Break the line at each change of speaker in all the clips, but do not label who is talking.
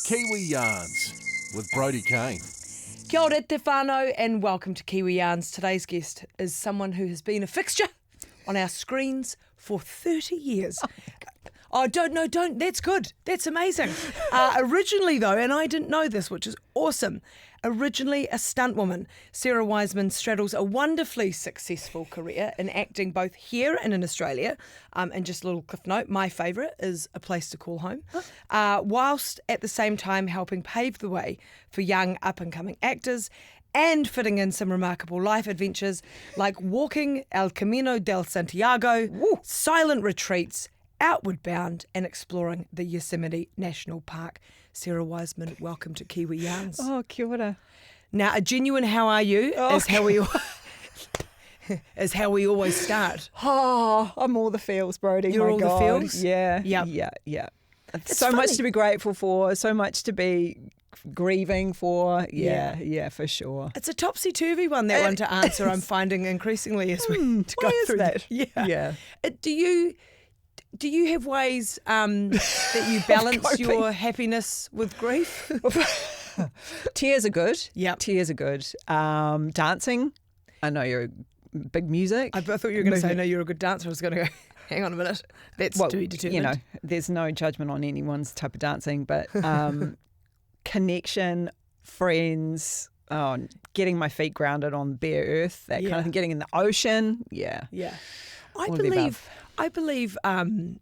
Kiwi Yarns with Brodie Kane.
Kia ora te whānau and welcome to Kiwi Yarns. Today's guest is someone who has been a fixture on our screens for 30 years. Oh, don't. That's good. That's amazing. Originally, though, and I didn't know this, which is awesome, originally a stunt woman, Sara Wiseman straddles a wonderfully successful career in acting both here and in Australia. And just a little cliff note, my favourite is A Place to Call Home, whilst at the same time helping pave the way for young up-and-coming actors and fitting in some remarkable life adventures like walking El Camino del Santiago, silent retreats, Outward Bound, and exploring the Yosemite National Park. Sara Wiseman, welcome to Kiwi Yarns.
Oh, kia ora.
Now, a genuine how are you is how we always start.
Oh, I'm all the feels, Brodie.
You're
my
all
God.
the feels?
Yeah.
Yep.
Yeah.
It's
so
funny.
much to be grateful for, so much to be grieving for. Yeah, for sure.
It's a topsy-turvy one, that one to answer, I'm finding increasingly as we to go
why is
through
that?
Yeah. Do you have ways that you balance your happiness with grief?
Tears are good.
Yep.
Tears are good. Dancing. I know you're big music.
I thought you were going to say, no, you're a good dancer. I was going to go, hang on a minute. That's to be determined.
You know, there's no judgment on anyone's type of dancing, but connection, friends, getting my feet grounded on bare earth, that kind of thing, getting in the ocean. Yeah.
I believe. I've been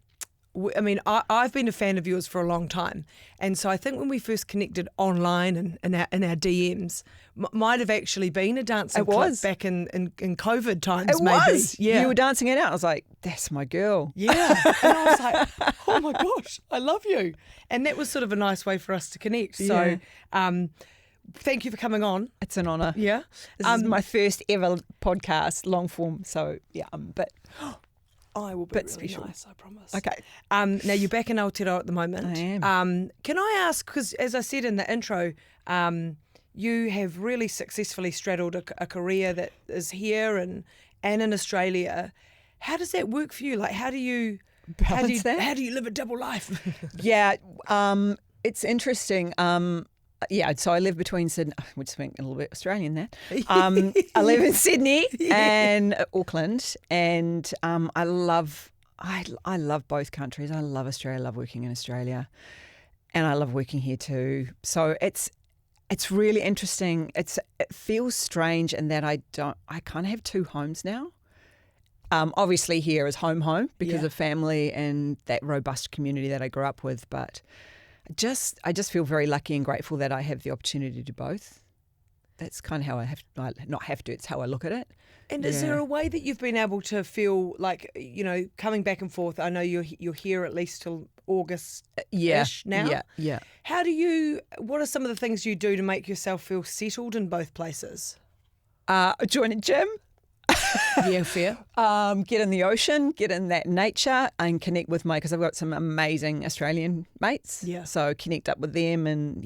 a fan of yours for a long time, and so I think when we first connected online and in our DMs, might have actually been a dancing clip back in COVID times.
It
maybe.
was.
Yeah.
You were dancing it out. I was like, that's my girl.
Yeah. And I was like, oh my gosh, I love you. And that was sort of a nice way for us to connect. So thank you for coming on.
It's an honour.
Yeah.
This is my first ever podcast, long form. So yeah,
I will be really
special.
nice, I promise.
Okay.
Now, you're back in Aotearoa at the moment.
I am.
Can I ask, because as I said in the intro, you have really successfully straddled a career that is here and in Australia. How does that work for you? Like, how do you
balance that?
How do you live a double life?
Yeah, it's interesting. So I live between Sydney. We're speaking a little bit Australian there. I live in Sydney and Auckland, and I love both countries. I love Australia. I love working in Australia, and I love working here too. So it's really interesting. It feels strange in that I kind of have two homes now. Obviously here is home because of family and that robust community that I grew up with, but I just feel very lucky and grateful that I have the opportunity to do both. That's kind of how it's how I look at it.
And is there a way that you've been able to feel like, you know, coming back and forth? I know you're here at least till August-ish now.
Yeah.
What are some of the things you do to make yourself feel settled in both places?
Join a gym.
Yeah, fair.
Get in the ocean, get in that nature, and connect with because I've got some amazing Australian mates.
Yeah.
So connect up with them and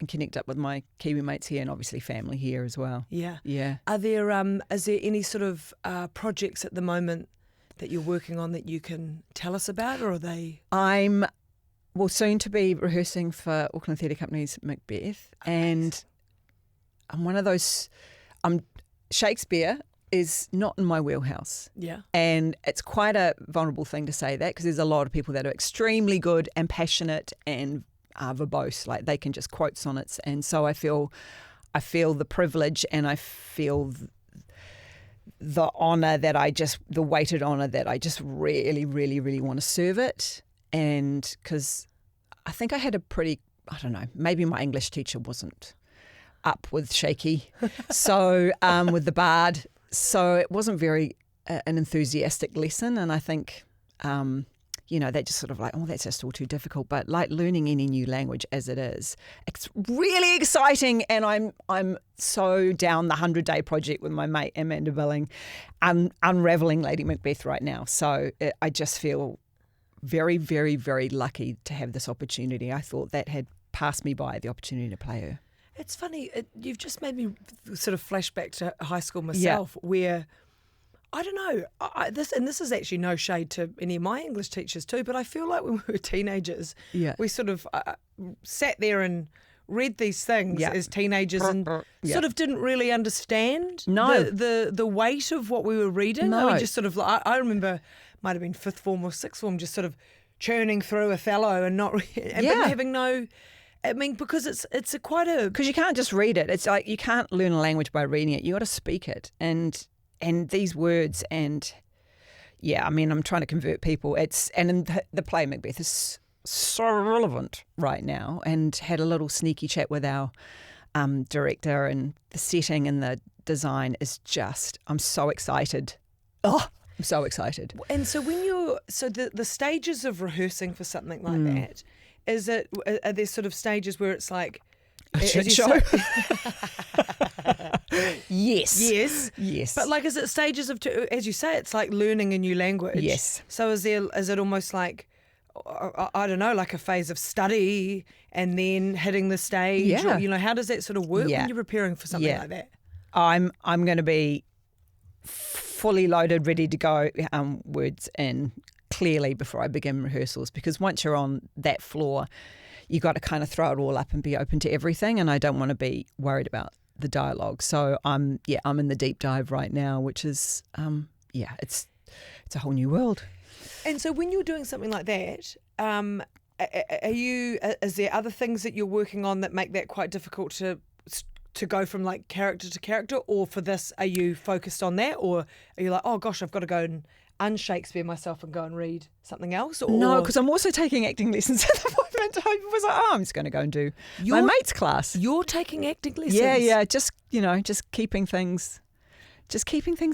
connect up with my Kiwi mates here and obviously family here as well.
Yeah.
Yeah.
Is there any sort of projects at the moment that you're working on that you can tell us about, or are they?
I'm soon to be rehearsing for Auckland Theatre Company's Macbeth, and I'm one of those. Shakespeare is not in my wheelhouse.
Yeah.
And it's quite a vulnerable thing to say that because there's a lot of people that are extremely good and passionate and verbose, like they can just quote sonnets. And so I feel the privilege and I feel the honour the weighted honour that I just really, really, really want to serve it. And because I think I had maybe my English teacher wasn't up with shaky. So with the bard. So it wasn't very an enthusiastic lesson, and I think, that just sort of like, that's just all too difficult. But like learning any new language as it is, it's really exciting, and I'm so down the 100-day project with my mate Amanda Billing, unravelling Lady Macbeth right now. So I just feel very, very, very lucky to have this opportunity. I thought that had passed me by, the opportunity to play her.
It's funny, you've just made me sort of flash back to high school myself, where I don't know. This is actually no shade to any of my English teachers too, but I feel like when we were teenagers, we sort of sat there and read these things as teenagers and sort of didn't really understand the weight of what we were reading.
No.
We just sort of, I remember, might have been fifth form or sixth form, just sort of churning through Othello and not but having no. I mean, because it's quite a...
Because you can't just read it. It's like you can't learn a language by reading it. You got to speak it. And these words and, I mean, I'm trying to convert people. And the play Macbeth is so relevant right now, and had a little sneaky chat with our director, and the setting and the design is just, I'm so excited. Oh, I'm so excited.
And so when the stages of rehearsing for something like that, are there sort of stages where it's like
a shit show?
Yes.
But
like, is it stages of, as you say, it's like learning a new language?
Yes.
So is it almost like, I don't know, like a phase of study and then hitting the stage?
Yeah.
Or, how does that sort of work when you're preparing for something like that?
I'm going to be fully loaded, ready to go, words in clearly before I begin rehearsals, because once you're on that floor, you got to kind of throw it all up and be open to everything, and I don't want to be worried about the dialogue. So I'm in the deep dive right now, which is it's a whole new world.
And so when you're doing something like that, is there other things that you're working on that make that quite difficult to go from like character to character? Or for this, are you focused on that? Or are you like, oh gosh, I've got to go and un-Shakespeare myself and go and read something else? Or...
No, because I'm also taking acting lessons at the moment. I was like, I'm just going to go and do my mate's class.
You're taking acting lessons?
Yeah, just keeping things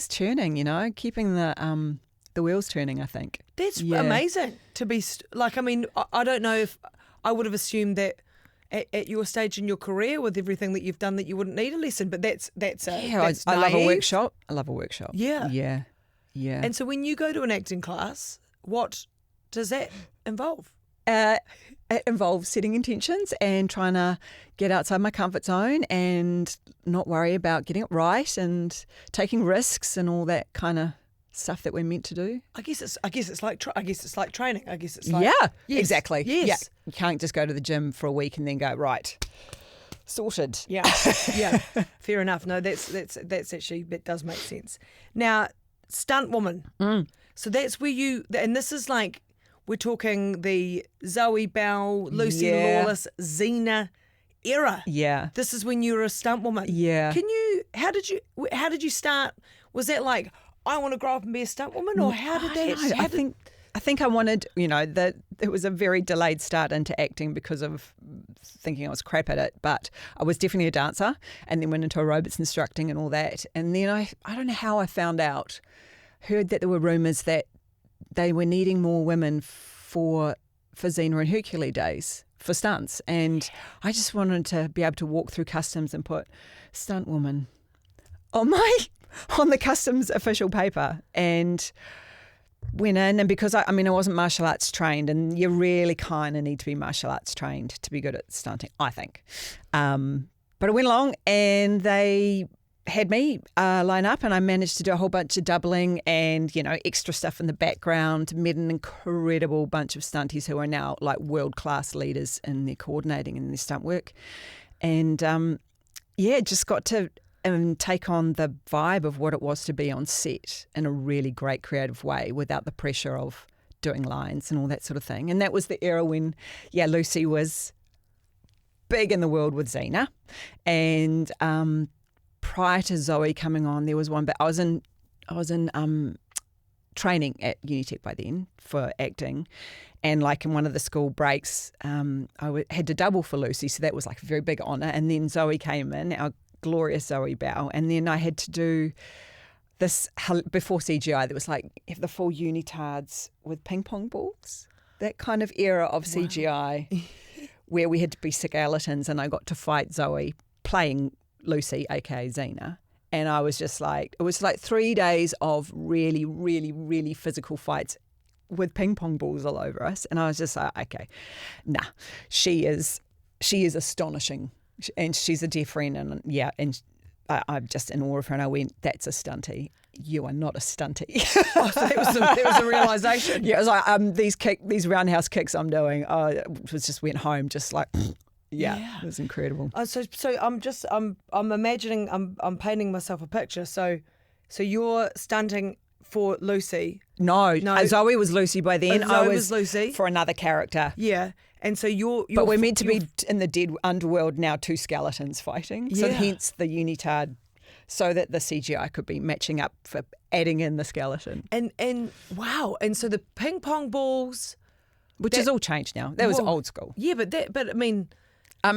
churning, keeping the wheels turning, I think.
That's amazing to be I mean, I don't know if I would have assumed that at your stage in your career with everything that you've done that you wouldn't need a lesson, but that's
I love a workshop. Yeah.
And so when you go to an acting class, what does that involve?
It involves setting intentions and trying to get outside my comfort zone and not worry about getting it right and taking risks and all that kind of stuff that we're meant to do.
I guess it's like training. I guess it's like
exactly.
Yes.
Yeah. You can't just go to the gym for a week and then go right. Sorted.
Yeah. Fair enough. No, that's actually, that does make sense. Now, stunt woman. So that's where and this is like, we're talking the Zoe Bell, Lucy Lawless, Xena era.
Yeah.
This is when you were a stunt woman.
Yeah.
How did you start? Was that like, I want to grow up and be a stunt woman, or how did that happen?
I think I wanted, that it was a very delayed start into acting because of thinking I was crap at it. But I was definitely a dancer, and then went into aerobics instructing and all that. And then I don't know how I heard that there were rumours that they were needing more women for Xena and Hercules days for stunts. And I just wanted to be able to walk through customs and put stunt woman on the customs official paper, and went in. And because I wasn't martial arts trained, and you really kind of need to be martial arts trained to be good at stunting, I think. But I went along and they had me line up, and I managed to do a whole bunch of doubling and, extra stuff in the background. Met an incredible bunch of stunties who are now like world-class leaders in their coordinating and their stunt work. And just got to take on the vibe of what it was to be on set in a really great creative way without the pressure of doing lines and all that sort of thing. And that was the era when, Lucy was big in the world with Xena. And prior to Zoe coming on, there was one, but I was in training at Unitec by then for acting. And like in one of the school breaks, I had to double for Lucy. So that was like a very big honour. And then Zoe came in, our glorious Zoe Bell, and then I had to do this before CGI. There was like the full unitards with ping pong balls, that kind of era of CGI where we had to be skeletons, and I got to fight Zoe playing Lucy, aka Xena. And I was just like, it was like 3 days of really, really, really physical fights with ping pong balls all over us. And I was just like, okay, nah, she is astonishing. And she's a dear friend, and I'm just in awe of her. And I went, that's a stunty. you are not a stunty.
Oh, so that was a realisation.
Yeah, it was like these roundhouse kicks I'm doing. It was just went home just like, yeah. It was incredible.
So I'm imagining, I'm painting myself a picture. So you're stunting for Lucy.
No, Zoe was Lucy by then.
Zoe
I
was Lucy
for another character.
Yeah, and so you're
but we're meant to be in the dead underworld now, 2 skeletons fighting. So
Yeah.
hence the unitard, so that the CGI could be matching up for adding in the skeleton.
And wow, and so the ping pong balls,
Which is all changed now. That was
Whoa.
old school.
Yeah, but I mean,
I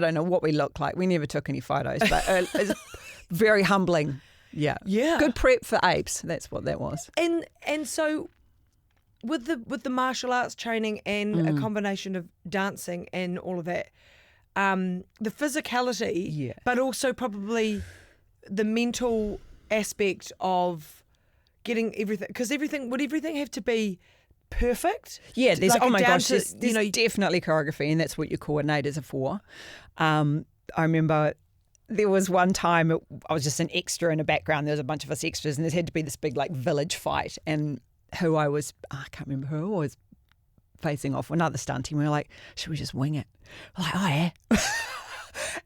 don't know what we look like. We never took any photos, but it's very humbling. Yeah.
Yeah.
Good prep for Apes. That's what that was.
and so with the martial arts training and a combination of dancing and all of that, the physicality,
Yeah.
but also probably the mental aspect of getting everything, because would everything have to be perfect?
Yeah, there's
Like
oh my
down
gosh,
to,
there's definitely choreography, and that's what your coordinators are for. I remember there was one time I was just an extra in a background. There was a bunch of us extras, and there had to be this big like village fight, and I can't remember who I was facing off, another stunt, and we were like, should we just wing it? We're like, oh yeah.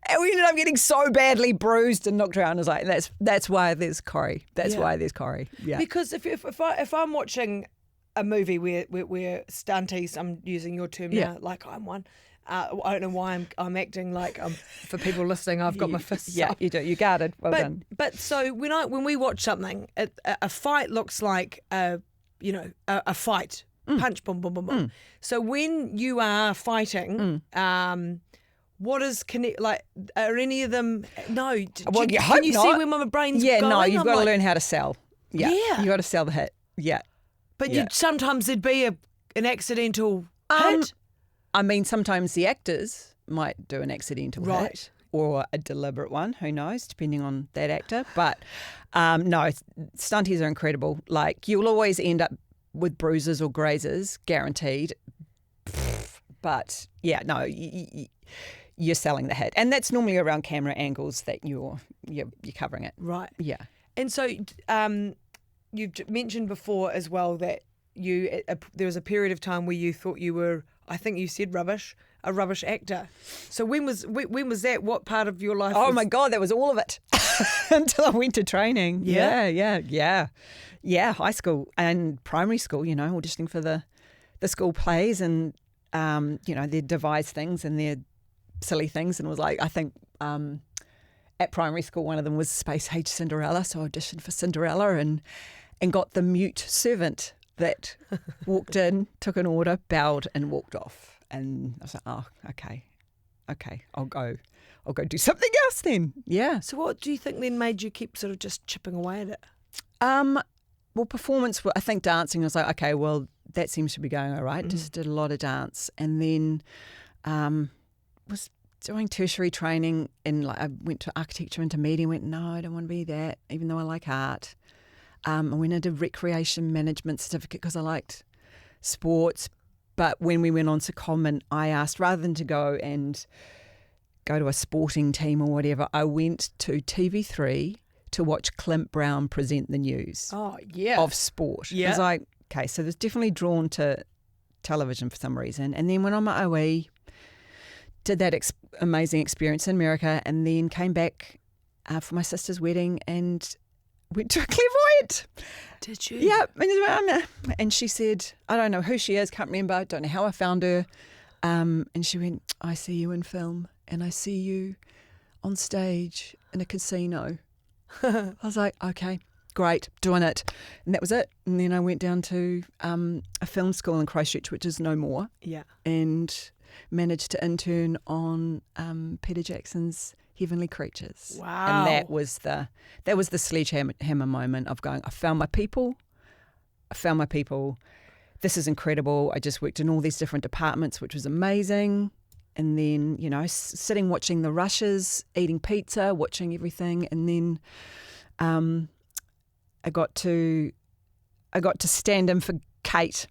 And we ended up getting so badly bruised and knocked around. I was like, that's why there's Corey. That's
Yeah.
why there's Corey. Yeah.
Because if I'm watching a movie where stunties, I'm using your term
Yeah.
now, like I'm one. I don't know why I'm acting like for people listening. I've got my fists
Yeah,
up.
you do. You guarded. Well done.
But so when we watch something, a fight looks like a fight, punch, boom, boom, boom, boom. So when you are fighting, what is like? Are any of them? No.
Well, you hope
can you see
not.
where my brain's
Yeah,
going?
no, you've
I'm
got to
like,
learn how to sell. Yeah.
Yeah.
You got to sell the hit. Yeah.
But
Yeah.
sometimes there'd be an accidental
Um,
hit.
I mean, sometimes the actors might do an accidental
Right.
hit or a deliberate one. Who knows, depending on that actor. But no, stunties are incredible. Like, you'll always end up with bruises or grazes, guaranteed. But yeah, no, you're selling the hit, and that's normally around camera angles that you're covering it.
Right.
Yeah.
And so you've mentioned before as well that there was a period of time where you thought you were, I think you said a rubbish actor. So when was that? What part of your life?
Oh my God, that was all of it until I went to training.
Yeah?
Yeah. High school and primary school, auditioning for the school plays, and they devise things and they're silly things, and it was like, I think at primary school one of them was Space Age Cinderella, so I auditioned for Cinderella and got the mute servant that walked in, took an order, bowed and walked off. And I was like, oh, okay, I'll go do something else then. Yeah.
So what do you think then made you keep sort of just chipping away at it?
Well, performance, I think dancing, I was like, okay, well, that seems to be going all right. Just did a lot of dance. And then was doing tertiary training, and like I went to architecture intermediate, went, no, I don't want to be that, even though I like art. I went into recreation management certificate because I liked sports. But when we went on to common, I asked, rather than to go to a sporting team or whatever, I went to TV3 to watch Clint Brown present the news of sport.
Yeah.
I was like, okay, so there's definitely drawn to television for some reason. And then went on my OE, did that amazing experience in America, and then came back for my sister's wedding and went to a clairvoyant.
Did you?
Yeah. And she said, I don't know who she is, can't remember, don't know how I found her. And she went, I see you in film and I see you on stage in a casino. I was like, okay, great, doing it. And that was it. And then I went down to a film school in Christchurch, which is no more.
Yeah.
And managed to intern on Peter Jackson's Heavenly Creatures.
Wow.
And that was the sledgehammer moment of going, I found my people. This is incredible. I just worked in all these different departments, which was amazing. And then, sitting watching the rushes, eating pizza, watching everything. And then I got to stand in for Kate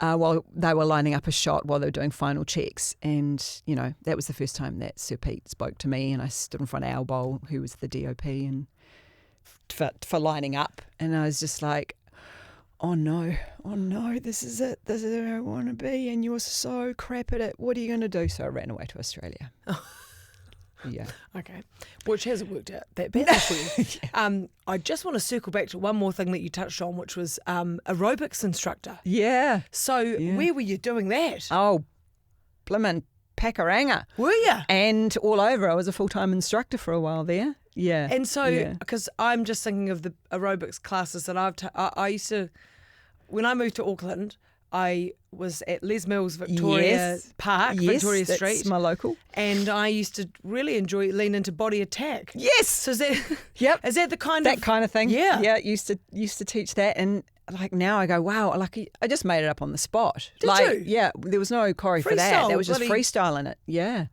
while they were lining up a shot while they were doing final checks. And, that was the first time that Sir Pete spoke to me, and I stood in front of Al Bowl, who was the DOP, and for lining up. And I was just like, oh no, this is it. This is where I want to be. And you're so crap at it. What are you going to do? So I ran away to Australia. Yeah.
Okay. Which hasn't worked out that badly for you. Yeah. I just want to circle back to one more thing that you touched on, which was aerobics instructor.
Yeah.
So where were you doing that?
Oh, blimmin' Pakuranga.
Were you?
And all over. I was a full-time instructor for a while there. Yeah.
And so, because I'm just thinking of the aerobics classes that I used to, when I moved to Auckland, I was at Les Mills Victoria Park, Victoria Street.
Yes, my local.
And I used to really lean into body attack.
Yes.
So is that,
is
that the kind
that kind of thing?
Yeah.
Yeah, used to teach that, and like now I go, wow, like I just made it up on the spot.
Did
like,
you?
Yeah, there was no choreo for that. That was just freestyling it. Yeah.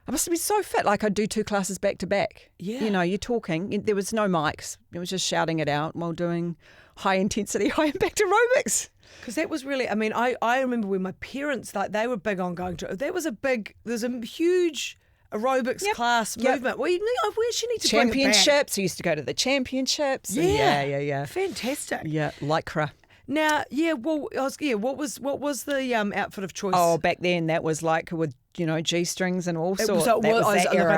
I must have been so fit. Like I'd do 2 classes back to back.
Yeah.
You know, you're talking. There was no mics. It was just shouting it out while doing high intensity, high impact aerobics.
Because that was really, I mean, I remember when my parents, like, they were big on going to, there's a huge aerobics class movement. Well, we actually need to bring it back.
Championships. I used to go to the championships. Yeah.
Fantastic.
Yeah, lycra.
Now, what was the outfit of choice?
Oh, back then that was like with G-strings and all sorts.
I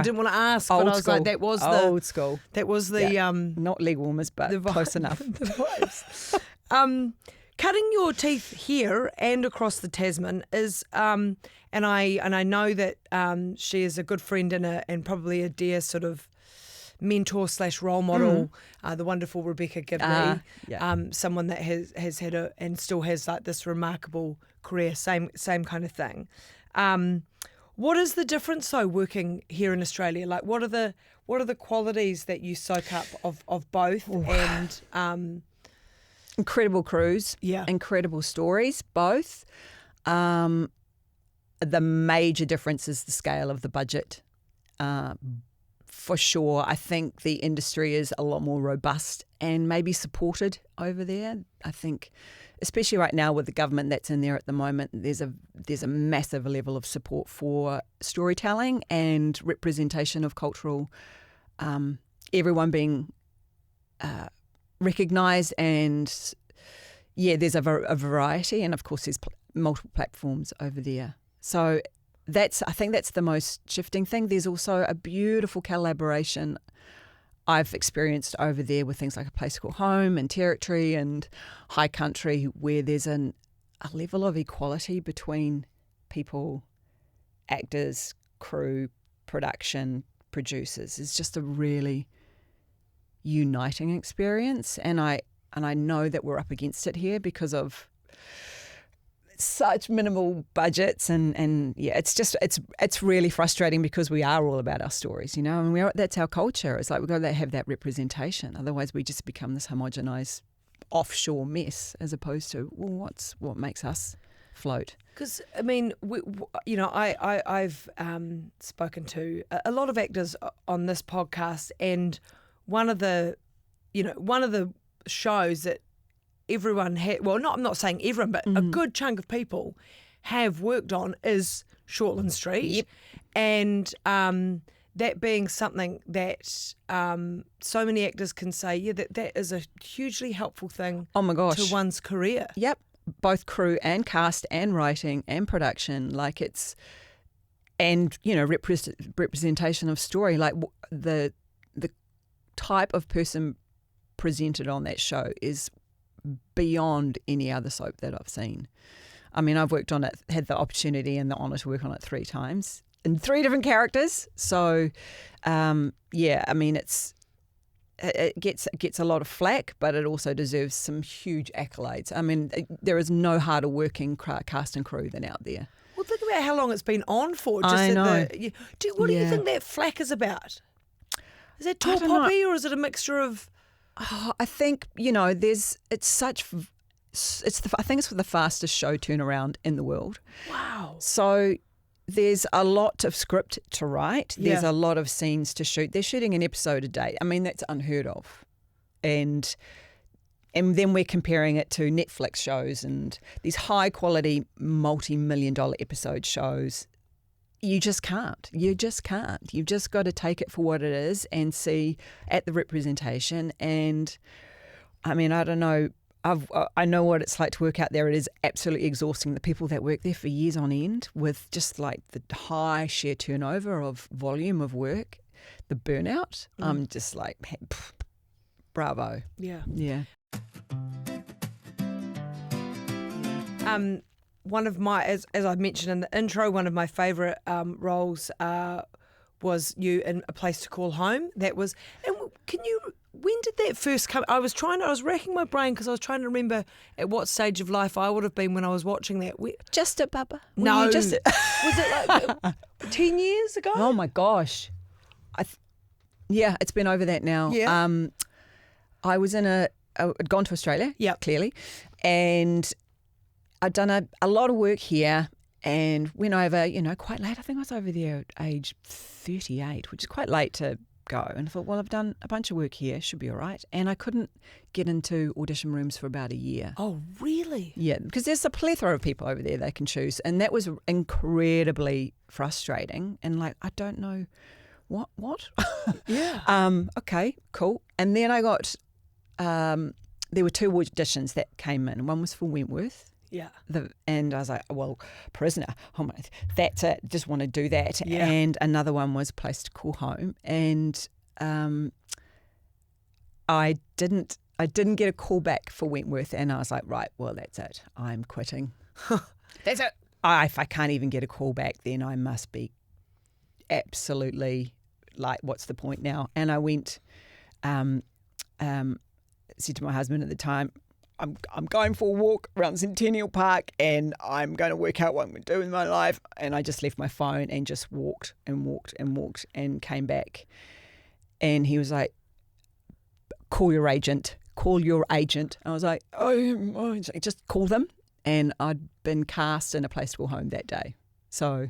didn't want to ask,
old
but I was
school.
like, that was
old school.
That was the
not leg warmers, but close enough.
The vibes. Cutting your teeth here and across the Tasman is, and I know that she is a good friend and probably a dear sort of mentor / role model, the wonderful Rebecca Gibney, someone that has had and still has like this remarkable career, same kind of thing. What is the difference though working here in Australia? Like what are the qualities that you soak up of both? And
incredible crews, incredible stories, both. The major difference is the scale of the budget. For sure, I think the industry is a lot more robust and maybe supported over there. I think, especially right now with the government that's in there at the moment, there's a massive level of support for storytelling and representation of cultural, everyone being recognised, and there's a variety, and of course there's multiple platforms over there. So I think that's the most shifting thing. There's also a beautiful collaboration I've experienced over there with things like A Place Called Home and Territory and High Country, where there's a level of equality between people, actors, crew, production, producers. It's just a really uniting experience, and I know that we're up against it here because of such minimal budgets, and it's really frustrating because we are all about our stories, and that's our culture. It's like we've got to have that representation, otherwise we just become this homogenized offshore mess as opposed to what makes us float. Because
I mean, I've spoken to a lot of actors on this podcast, and one of the shows that everyone I'm not saying everyone, but a good chunk of people have worked on is Shortland Street.
Yep.
And that being something that so many actors can say, that is a hugely helpful thing to one's career.
Yep. Both crew and cast and writing and production, representation of story, like the type of person presented on that show is beyond any other soap that I've seen. I mean, I've worked on it, had the opportunity and the honour to work on it 3 times in 3 different characters. So, I mean, it gets a lot of flack, but it also deserves some huge accolades. I mean, there is no harder working cast and crew than out there.
Well, think about how long it's been on for.
I know.
What do you think that flack is about? Is it tall poppy or is it a mixture of...
I think, I think it's the fastest show turnaround in the world.
Wow.
So there's a lot of script to write. There's a lot of scenes to shoot. They're shooting an episode a day. I mean, that's unheard of. And then we're comparing it to Netflix shows and these high quality multi-million-dollar episode shows. you just can't. You just can't. You've just got to take it for what it is and see at the representation. And I mean, I don't know. I know what it's like to work out there. It is absolutely exhausting. The people that work there for years on end with just like the high sheer turnover of volume of work, the burnout. I'm just like, bravo.
Yeah.
Yeah.
One of my, as I mentioned in the intro, one of my favourite roles was you in A Place to Call Home. That was, and when did that first come? I was racking my brain because I was trying to remember at what stage of life I would have been when I was watching that.
Just at Bubba?
No.
Was
it like 10 years ago?
Oh my gosh. Yeah, it's been over that now.
Yeah.
I was I'd gone to Australia, clearly, and I'd done a lot of work here and went over, quite late. I think I was over there at age 38, which is quite late to go. And I thought, well, I've done a bunch of work here, should be all right. And I couldn't get into audition rooms for about a year.
Oh, really?
Yeah, because there's a plethora of people over there they can choose. And that was incredibly frustrating. And like, I don't know what?
Yeah.
Okay, cool. And then I got, there were 2 auditions that came in. One was for Wentworth.
Yeah.
And I was like, well, Prisoner, oh my, that's it, just want to do that.
Yeah.
And another one was Place to Call Home. And I didn't get a call back for Wentworth, and I was like, right, well, that's it. I'm quitting.
That's it.
If I can't even get a call back, then I must be absolutely like, what's the point now? And I went, said to my husband at the time, I'm going for a walk around Centennial Park and I'm going to work out what I'm going to do with my life. And I just left my phone and just walked and came back. And he was like, call your agent. I was like, oh, just call them. And I'd been cast in A Place to Call Home that day. So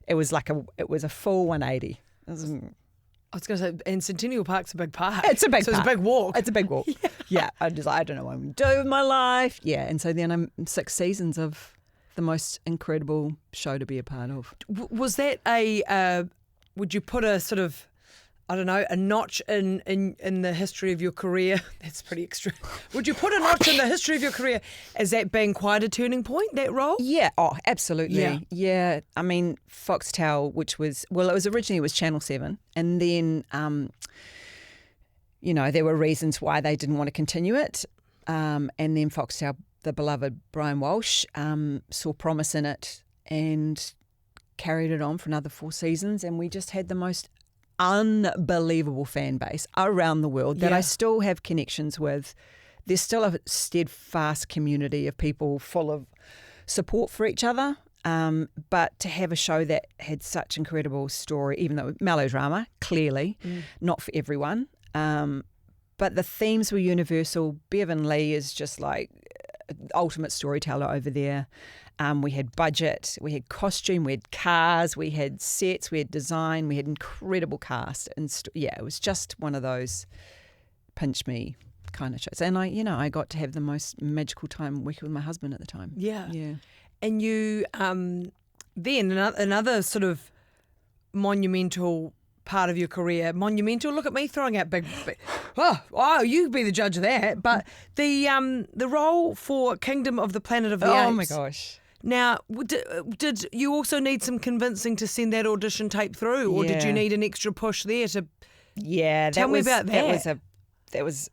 it was a full 180.
I was going to say, and Centennial Park's a big park.
It's a big park.
It's a big walk.
It's a big walk. Yeah. I don't know what I'm going to do with my life. Yeah. And so then I'm 6 seasons of the most incredible show to be a part of.
Was that would you put a sort of, I don't know, a notch in the history of your career? That's pretty extreme. Would you put a notch in the history of your career as that being quite a turning point, that role?
Yeah. Oh, absolutely.
Yeah.
I mean, Foxtel, which was, well, it was originally Channel 7. And then, there were reasons why they didn't want to continue it. And then Foxtel, the beloved Brian Walsh, saw promise in it and carried it on for another 4 seasons. And we just had the most unbelievable fan base around the world that I still have connections with. There's still a steadfast community of people full of support for each other. But to have a show that had such incredible story, even though melodrama, clearly, not for everyone. But the themes were universal. Bevan Lee is just like ultimate storyteller over there. We had budget, we had costume, we had cars, we had sets, we had design, we had incredible cast. And it was just one of those pinch me kind of shows. And I got to have the most magical time working with my husband at the time.
Yeah.
Yeah.
And you, then another sort of monumental part of your career, look at me throwing out big you be the judge of that. But the role for Kingdom of the Planet of the Apes.
Oh my gosh.
Now, did you also need some convincing to send that audition tape through, or did you need an extra push there to?
Yeah,
tell me about that.
That was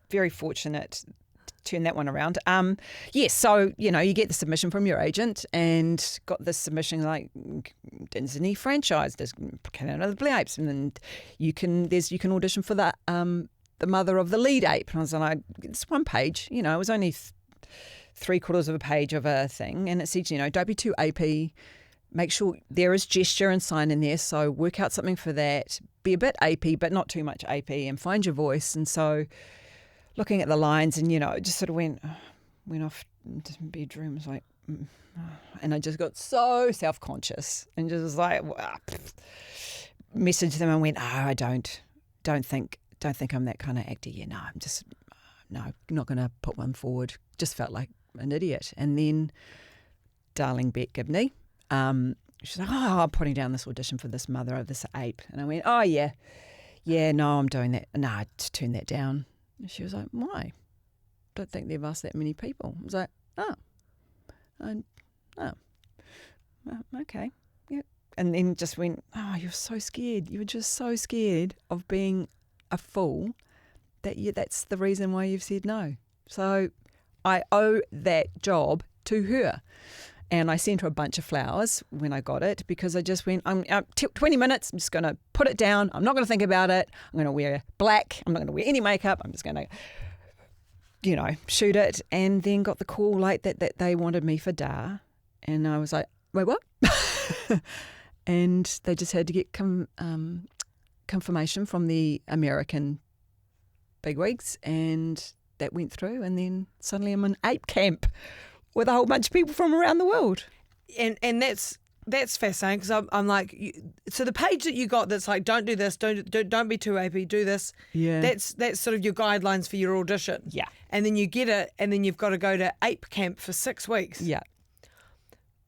very fortunate to turn that one around. Yes, so you get the submission from your agent, and got this submission like Disney franchise, there's Planet of the Apes, and then you can audition for the mother of the lead ape. And I was like, it's one page, it was only 3/4 of a page of a thing, and it said, don't be too apey, make sure there is gesture and sign in there, so work out something for that, be a bit apey but not too much apey, and find your voice. And so looking at the lines, and it just sort of went off into my bedroom, was like, and I just got so self-conscious and just was like, messaged them and went, I don't think I'm that kind of actor. Yeah, I'm not going to put one forward. Just felt like an idiot. And then darling Bette Gibney, she's like, oh, I'm putting down this audition for this mother of this ape. And I went, oh, yeah, no, I'm doing that. No, turn that down. And she was like, why? Don't think they've asked that many people. I was like, okay. Yeah. And then just went, oh, you're so scared. You were just so scared of being a fool that's the reason why you've said no. So I owe that job to her. And I sent her a bunch of flowers when I got it because I just went, 20 minutes, I'm just going to put it down. I'm not going to think about it. I'm going to wear black. I'm not going to wear any makeup. I'm just going to, shoot it. And then got the call like that they wanted me for Dar. And I was like, wait, what? And they just had to get confirmation from the American bigwigs, and that went through. And then suddenly I'm in ape camp with a whole bunch of people from around the world.
And that's fascinating because I'm like, so the page that you got that's like, don't do this, don't be too apey, do this.
Yeah.
That's sort of your guidelines for your audition.
Yeah.
And then you get it, and then you've got to go to ape camp for 6 weeks.
Yeah.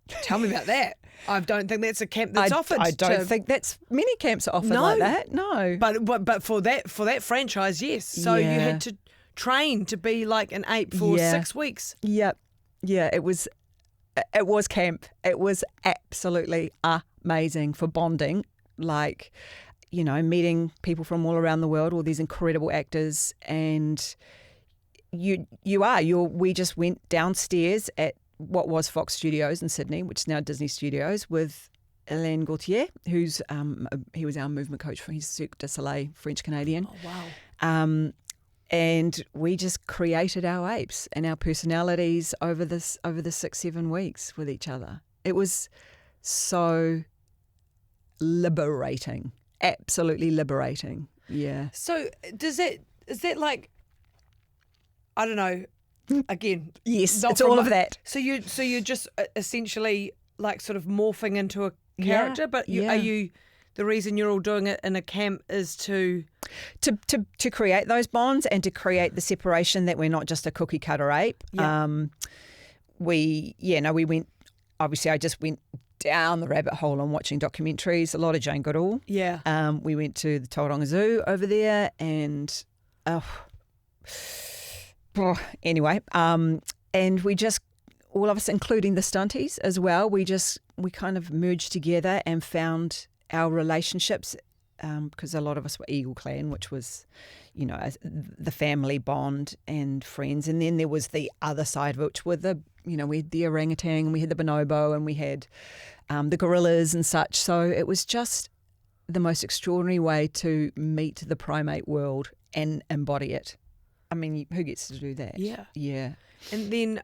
Tell me about that. I don't think that's a camp that's offered.
I don't think that's many camps are offered like that. No.
But for that franchise, yes. So you had to train to be like an ape for 6 weeks.
Yep. Yeah, it was camp. It was absolutely amazing for bonding, like, meeting people from all around the world, all these incredible actors. And we just went downstairs at what was Fox Studios in Sydney, which is now Disney Studios, with Alain Gauthier, who's he was our movement coach for his Cirque du Soleil, French Canadian.
Oh wow!
And we just created our apes and our personalities over the 6-7 weeks with each other. It was so liberating, absolutely liberating. Yeah.
So is that like, I don't know. Again,
yes, it's all of that.
So you're just essentially like sort of morphing into a character, but are you? The reason you're all doing it in a camp is to
create those bonds and to create the separation that we're not just a cookie cutter ape.
Yeah.
We went. Obviously, I just went down the rabbit hole on watching documentaries. A lot of Jane Goodall.
Yeah.
We went to the Tauranga Zoo over there, and anyway, and we just, all of us, including the stunties as well, we kind of merged together and found our relationships, because a lot of us were Eagle Clan, which was, the family bond and friends. And then there was the other side of it, which were we had the orangutan, and we had the bonobo, and we had the gorillas and such. So it was just the most extraordinary way to meet the primate world and embody it. I mean, who gets to do that?
Yeah.
Yeah.
And then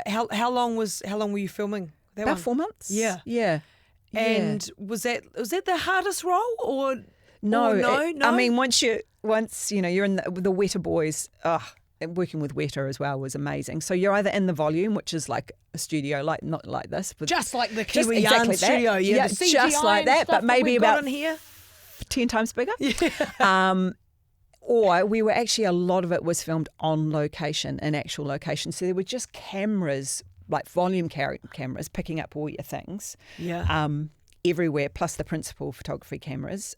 how long were you filming that
About
one?
4 months.
Yeah.
Yeah.
And was that the hardest role or
no?
No.
I mean, once you're in the Weta boys. Working with Weta as well was amazing. So you're either in the volume, which is like a studio, like not like this, but
just like the Kiwi
exactly
Yarn studio,
yeah,
the CGI
just like that, but maybe about
in here
10 times bigger.
Yeah.
Or we were actually, a lot of it was filmed on location, in actual location. So there were just cameras, like volume cameras, picking up all your things.
Yeah.
Everywhere, plus the principal photography cameras.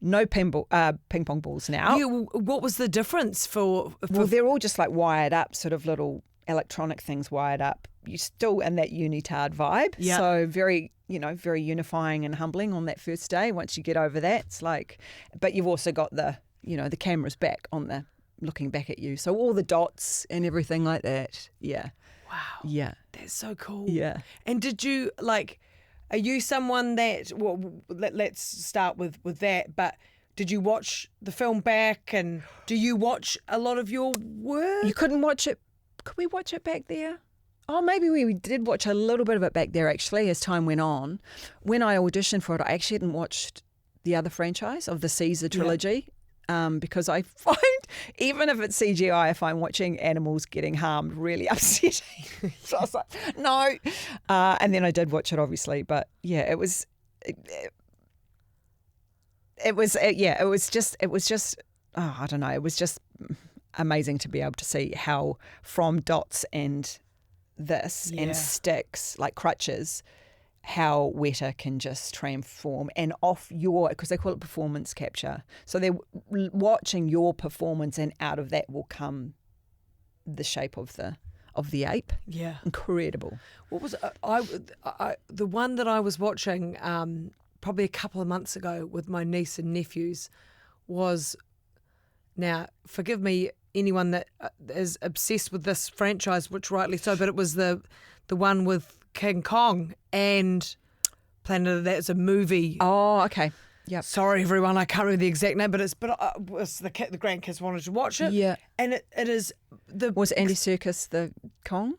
No ping pong balls now.
What was the difference for?
Well, they're all just like wired up, sort of little electronic things wired up. You're still in that unitard vibe.
Yeah.
So very, very unifying and humbling on that first day. Once you get over that, it's like, but you've also got the cameras back looking back at you. So all the dots and everything like that. Yeah.
Wow.
Yeah.
That's so cool.
Yeah.
And did you are you someone that, well, let's start with that, but did you watch the film back, and do you watch a lot of your work?
You couldn't watch it. Could we watch it back there? Oh, maybe we did watch a little bit of it back there, actually, as time went on. When I auditioned for it, I actually hadn't watched the other franchise of the Caesar trilogy. Because I find, even if it's CGI, I find watching animals getting harmed really upsetting. So I was like, no. And then I did watch it, obviously. But yeah, it was just, I don't know. It was just amazing to be able to see how from dots and this and sticks, like crutches, how Weta can just transform and off your, because they call it performance capture. So they're watching your performance, and out of that will come the shape of the ape.
Yeah.
Incredible.
What was the one that I was watching probably a couple of months ago with my niece and nephews was, now forgive me anyone that is obsessed with this franchise, which rightly so, but it was the one with King Kong and Planet of the Apes, a movie.
Oh, okay. Yep.
Sorry, everyone, I can't remember the exact name, but it's the grandkids wanted to watch it.
Yeah.
And it is the...
Was Andy Serkis the Kong?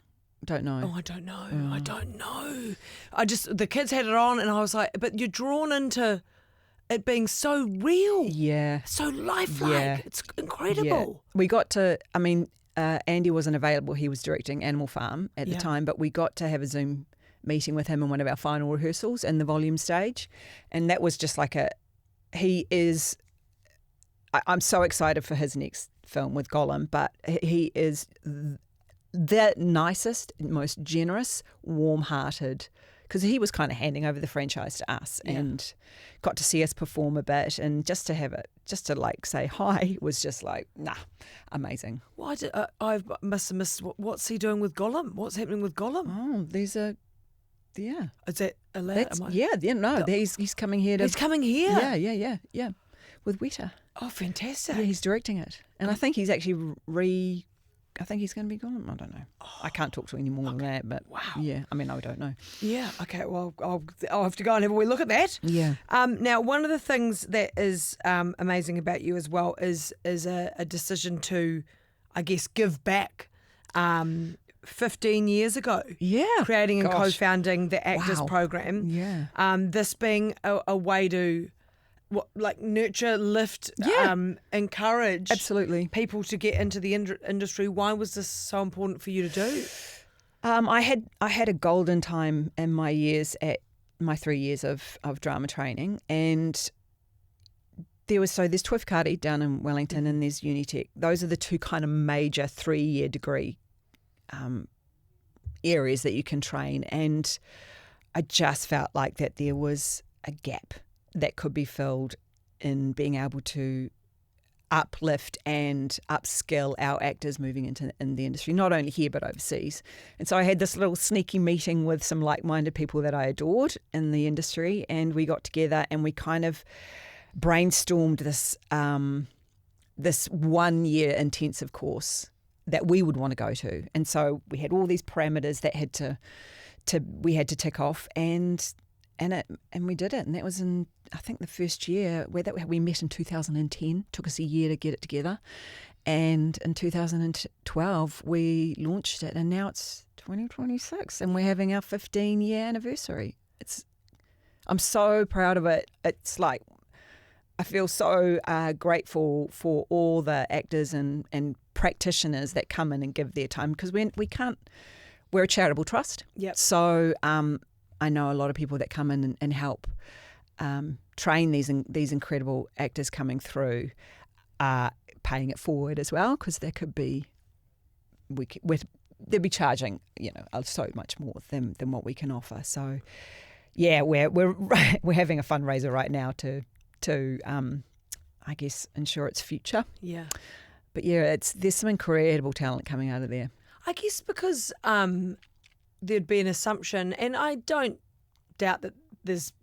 Don't know.
Oh, I don't know. I don't know. The kids had it on and I was like, but you're drawn into it being so real.
Yeah.
So lifelike.
Yeah.
It's incredible.
Yeah. We got to, Andy wasn't available. He was directing Animal Farm at the time, but we got to have a Zoom meeting with him in one of our final rehearsals in the volume stage. And that was just like I'm so excited for his next film with Gollum, but he is the nicest, most generous, warm-hearted, because he was kind of handing over the franchise to us and got to see us perform a bit, and just to like say hi was just like, amazing.
Why did I must have missed what's he doing with Gollum? What's happening with Gollum?
Oh, there's a
Is that allowed?
He's coming here to.
He's coming here.
Yeah. With Weta.
Oh, fantastic.
Yeah, he's directing it, and I think he's actually I think he's going to be Gollum. I don't know. I can't talk to any more than that, but
wow.
Yeah, I don't know.
Yeah. Okay. Well, I'll have to go and have a wee look at that.
Yeah.
Now, one of the things that is amazing about you as well is a decision to, I guess, give back. 15 years ago.
Yeah.
Creating and co-founding the Actors program.
Yeah.
This being a way to nurture, lift, encourage
Absolutely.
people to get into the industry. Why was this so important for you to do?
I had a golden time in my 3 years of drama training, and there's Twifcardy down in Wellington and there's Unitec. Those are the two kind of major 3-year degree areas that you can train, and I just felt like that there was a gap that could be filled in being able to uplift and upskill our actors moving in the industry, not only here but overseas. And so I had this little sneaky meeting with some like-minded people that I adored in the industry, and we got together and we kind of brainstormed this 1-year intensive course that we would want to go to. And so we had all these parameters that we had to tick off, and we did it. And that was in, I think, the first year we met in 2010. Took us a year to get it together, and in 2012 we launched it, and now it's 2026, and we're having our 15-year anniversary. I'm so proud of it. It's like, I feel so grateful for all the actors and practitioners that come in and give their time, because we're a charitable trust.
Yep.
So I know a lot of people that come in and help train these incredible actors coming through, paying it forward as well, because there could be they'd be charging so much more than what we can offer. So yeah, we're having a fundraiser right now to I guess ensure its future.
Yeah.
But yeah, there's some incredible talent coming out of there.
I guess because there'd be an assumption, and I don't doubt that there's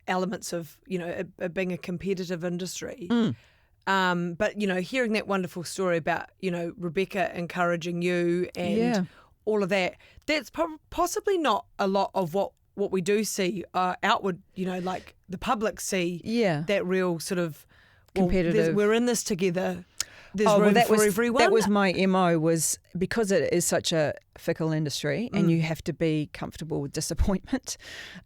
elements of it being a competitive industry. But hearing that wonderful story about Rebecca encouraging you and all of that, that's possibly not a lot of what we do see outward. Like the public see that real sort of
competitive.
We're in this together. There's room for everyone.
That was my MO, was because it is such a fickle industry and you have to be comfortable with disappointment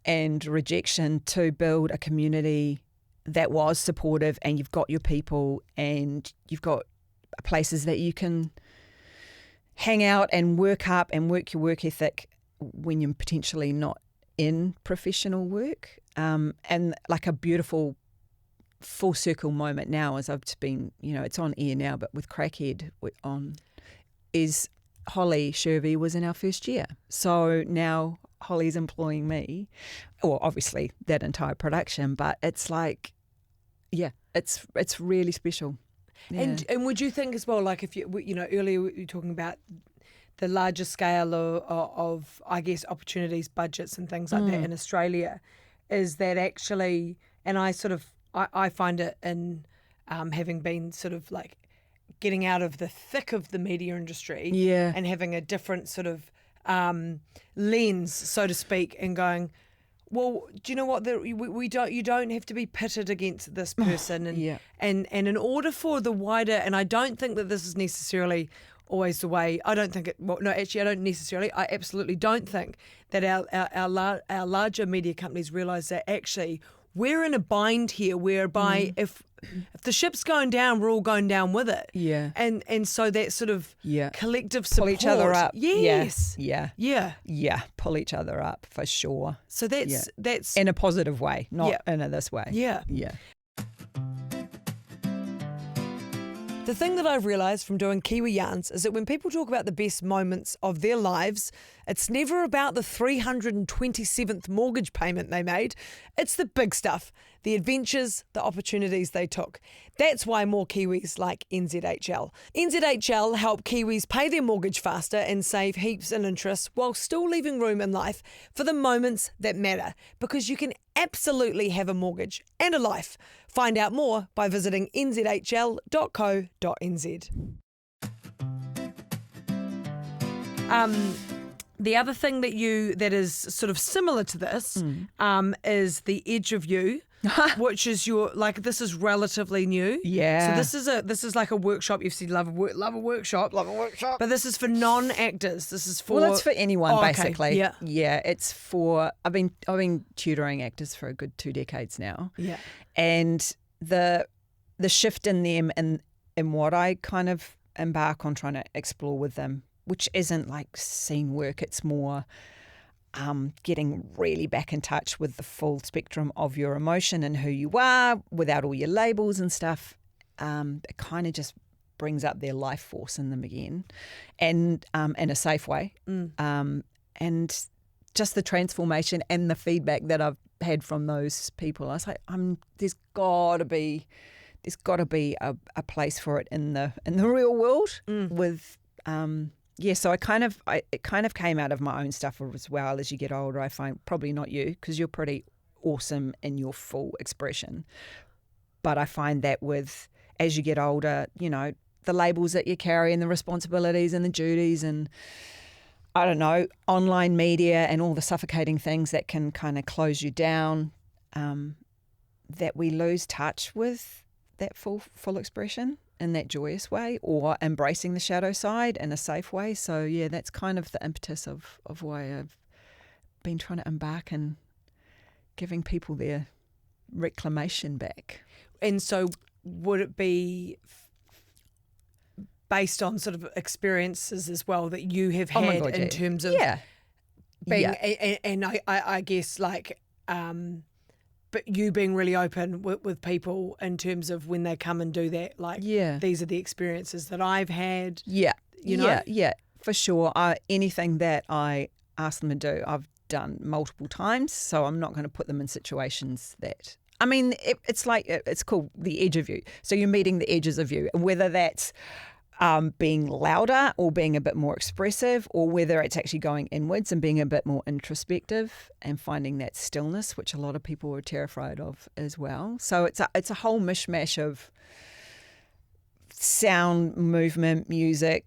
and rejection to build a community that was supportive, and you've got your people and you've got places that you can hang out and work up and work your work ethic when you're potentially not in professional work. And like a beautiful full circle moment now, as I've been, it's on air now, but with Crackhead is Holly Shervey was in our first year. So now Holly's employing me, or obviously that entire production, but it's like, yeah, it's really special. Yeah.
And would you think as well, like if you know, earlier you were talking about the larger scale of I guess opportunities, budgets and things like that in Australia, is that actually, and I find it in having been sort of like getting out of the thick of the media industry and having a different sort of lens, so to speak, and going, well, do you know what? You don't have to be pitted against this person, and in order for the wider, and I don't think that this is necessarily always the way. I don't think it. Well, no, actually, I don't necessarily. I absolutely don't think that our larger media companies realise that actually we're in a bind here, whereby if the ship's going down, we're all going down with it. Yeah. And so that sort of collective support.
Pull each other up.
Yes.
Yeah. Pull each other up for sure.
So that's
in a positive way, not in this way.
Yeah.
Yeah.
The thing that I've realised from doing Kiwi Yarns is that when people talk about the best moments of their lives, it's never about the 327th mortgage payment they made. It's the big stuff, the adventures, the opportunities they took. That's why more Kiwis like NZHL. NZHL help Kiwis pay their mortgage faster and save heaps in interest while still leaving room in life for the moments that matter, because you can absolutely have a mortgage and a life. Find out more by visiting nzhl.co.nz. The other thing that is sort of similar to this is the Edge of You, which is this is relatively new.
Yeah.
So this is like a workshop. You've said love a workshop. But this is for non-actors. This is for
it's for anyone basically.
Okay. Yeah.
Yeah. It's for I've been tutoring actors for a good 2 decades now.
Yeah.
And the shift in them and what I kind of embark on trying to explore with them, which isn't like scene work, it's more getting really back in touch with the full spectrum of your emotion and who you are without all your labels and stuff. It kind of just brings up their life force in them again, and in a safe way. And just the transformation and the feedback that I've had from those people, I was like, there's got to be a place for it in the real world with. So it kind of came out of my own stuff as well. As you get older, I find, probably not you, because you're pretty awesome in your full expression. But I find that as you get older, you know, the labels that you carry and the responsibilities and the duties and, I don't know, online media and all the suffocating things that can kind of close you down, that we lose touch with that full expression in that joyous way, or embracing the shadow side in a safe way. So yeah, that's kind of the impetus of why I've been trying to embark and giving people their reclamation back.
And so would it be based on sort of experiences as well that you have had in terms of being, and I guess like, but you being really open with people in terms of when they come and do that, like, these are the experiences that I've had. Yeah. You know?
Yeah, for sure. Anything that I ask them to do, I've done multiple times. So I'm not going to put them in situations that, I mean, it's like, it's called the edge of you. So you're meeting the edges of you, whether that's being louder or being a bit more expressive, or whether it's actually going inwards and being a bit more introspective and finding that stillness, which a lot of people are terrified of as well. So it's a whole mishmash of sound, movement, music,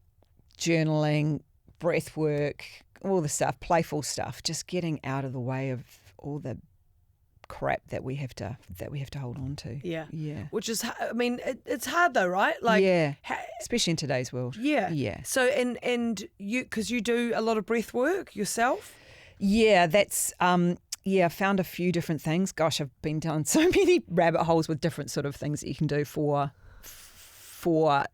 journaling, breath work, all the stuff, playful stuff, just getting out of the way of all the crap that we have to hold on to.
Yeah. Which is, I mean, it's hard though, right? Like,
especially in today's world.
Yeah. So and you, because you do a lot of breath work yourself.
Yeah, that's I found a few different things. Gosh, I've been down so many rabbit holes with different sort of things that you can do for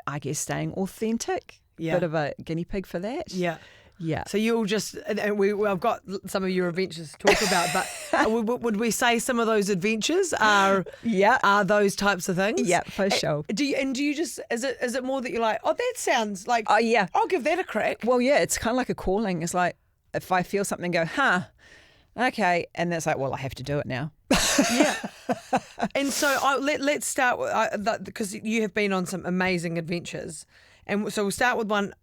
I guess staying authentic. Yeah. Bit of a guinea pig for that.
Yeah.
Yeah.
So you'll just, and I've got some of your adventures to talk about, but would we say some of those adventures are those types of things?
Yeah, for sure.
Do you just, is it more that you're like, oh, that sounds like, I'll give that a crack?
Well, yeah, it's kind of like a calling. It's like, if I feel something go, okay, and that's like, well, I have to do it now.
Yeah. And so let's start with, because you have been on some amazing adventures. And so we'll start with one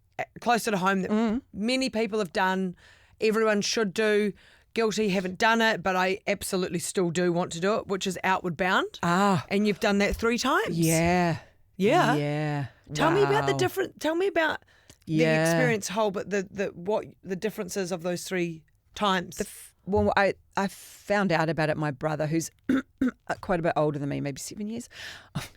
closer to home that many people have done, everyone should do. Guilty, haven't done it, but I absolutely still do want to do it, which is Outward Bound.
And
you've done that 3 times.
Yeah.
Tell me about
Wow.
Tell me about the
Yeah.
experience whole, but what the differences of those 3 times.
Well, I found out about it. My brother, who's quite a bit older than me, maybe 7 years.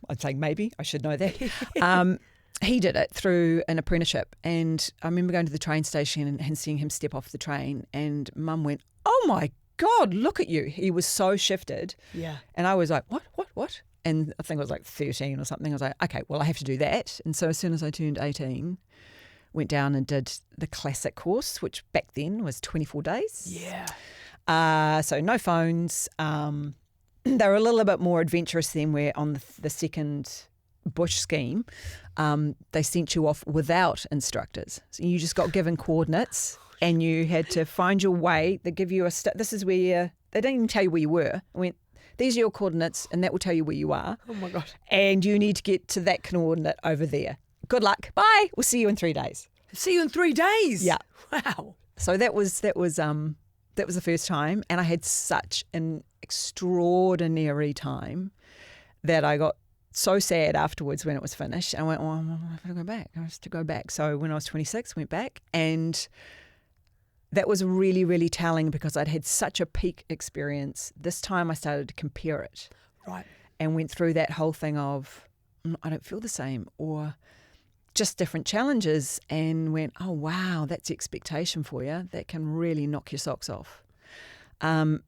I'm saying maybe. I should know that. He did it through an apprenticeship. And I remember going to the train station and seeing him step off the train. And Mum went, oh, my God, look at you. He was so shifted.
Yeah.
And I was like, what? And I think I was like 13 or something. I was like, okay, well, I have to do that. And so as soon as I turned 18, went down and did the classic course, which back then was 24 days.
Yeah.
So no phones. They were a little bit more adventurous then, where on the second bush scheme, they sent you off without instructors. So you just got given coordinates and you had to find your way. They give you this is where they didn't even tell you where you were. I went, these are your coordinates and that will tell you where you are.
Oh my God.
And you need to get to that coordinate over there. Good luck. Bye. We'll see you in 3 days.
See you in 3 days.
Yeah.
Wow.
So that was the first time, and I had such an extraordinary time that I got so sad afterwards when it was finished. I went, well, I have to go back. I have to go back. So when I was 26, went back, and that was really, really telling because I'd had such a peak experience. This time I started to compare it.
Right.
And went through that whole thing of, I don't feel the same, or just different challenges, and went, oh, wow, that's the expectation for you. That can really knock your socks off. And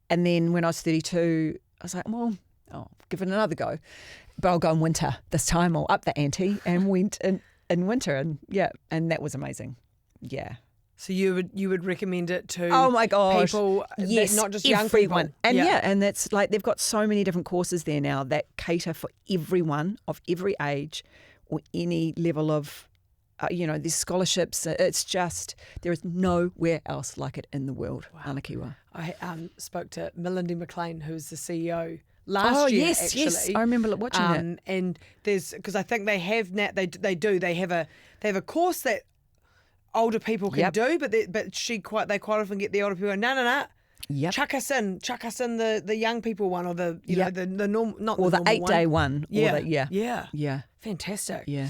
then when I was 32, I was like, well, I'll give it another go. But I'll go in winter this time. I'll up the ante, and went in winter. And and that was amazing. Yeah.
So you would recommend it to
Oh my gosh.
people,
Yes,
not just young
everyone.
people.
And and that's like they've got so many different courses there now that cater for everyone of every age or any level of, there's scholarships. It's just, there is nowhere else like it in the world, Anakiwa.
I spoke to Melinda McLean, who's the CEO, last year.
Yes,
actually.
yes. I remember watching it.
And there's, because I think they have now, they have a course that older people can do, but they quite often get the older people. No.
Yep.
Chuck us in the young people one, or the the normal, not
Or
the
the
normal
8-day one.
Yeah.
Or the,
Yeah. Fantastic.
Yeah.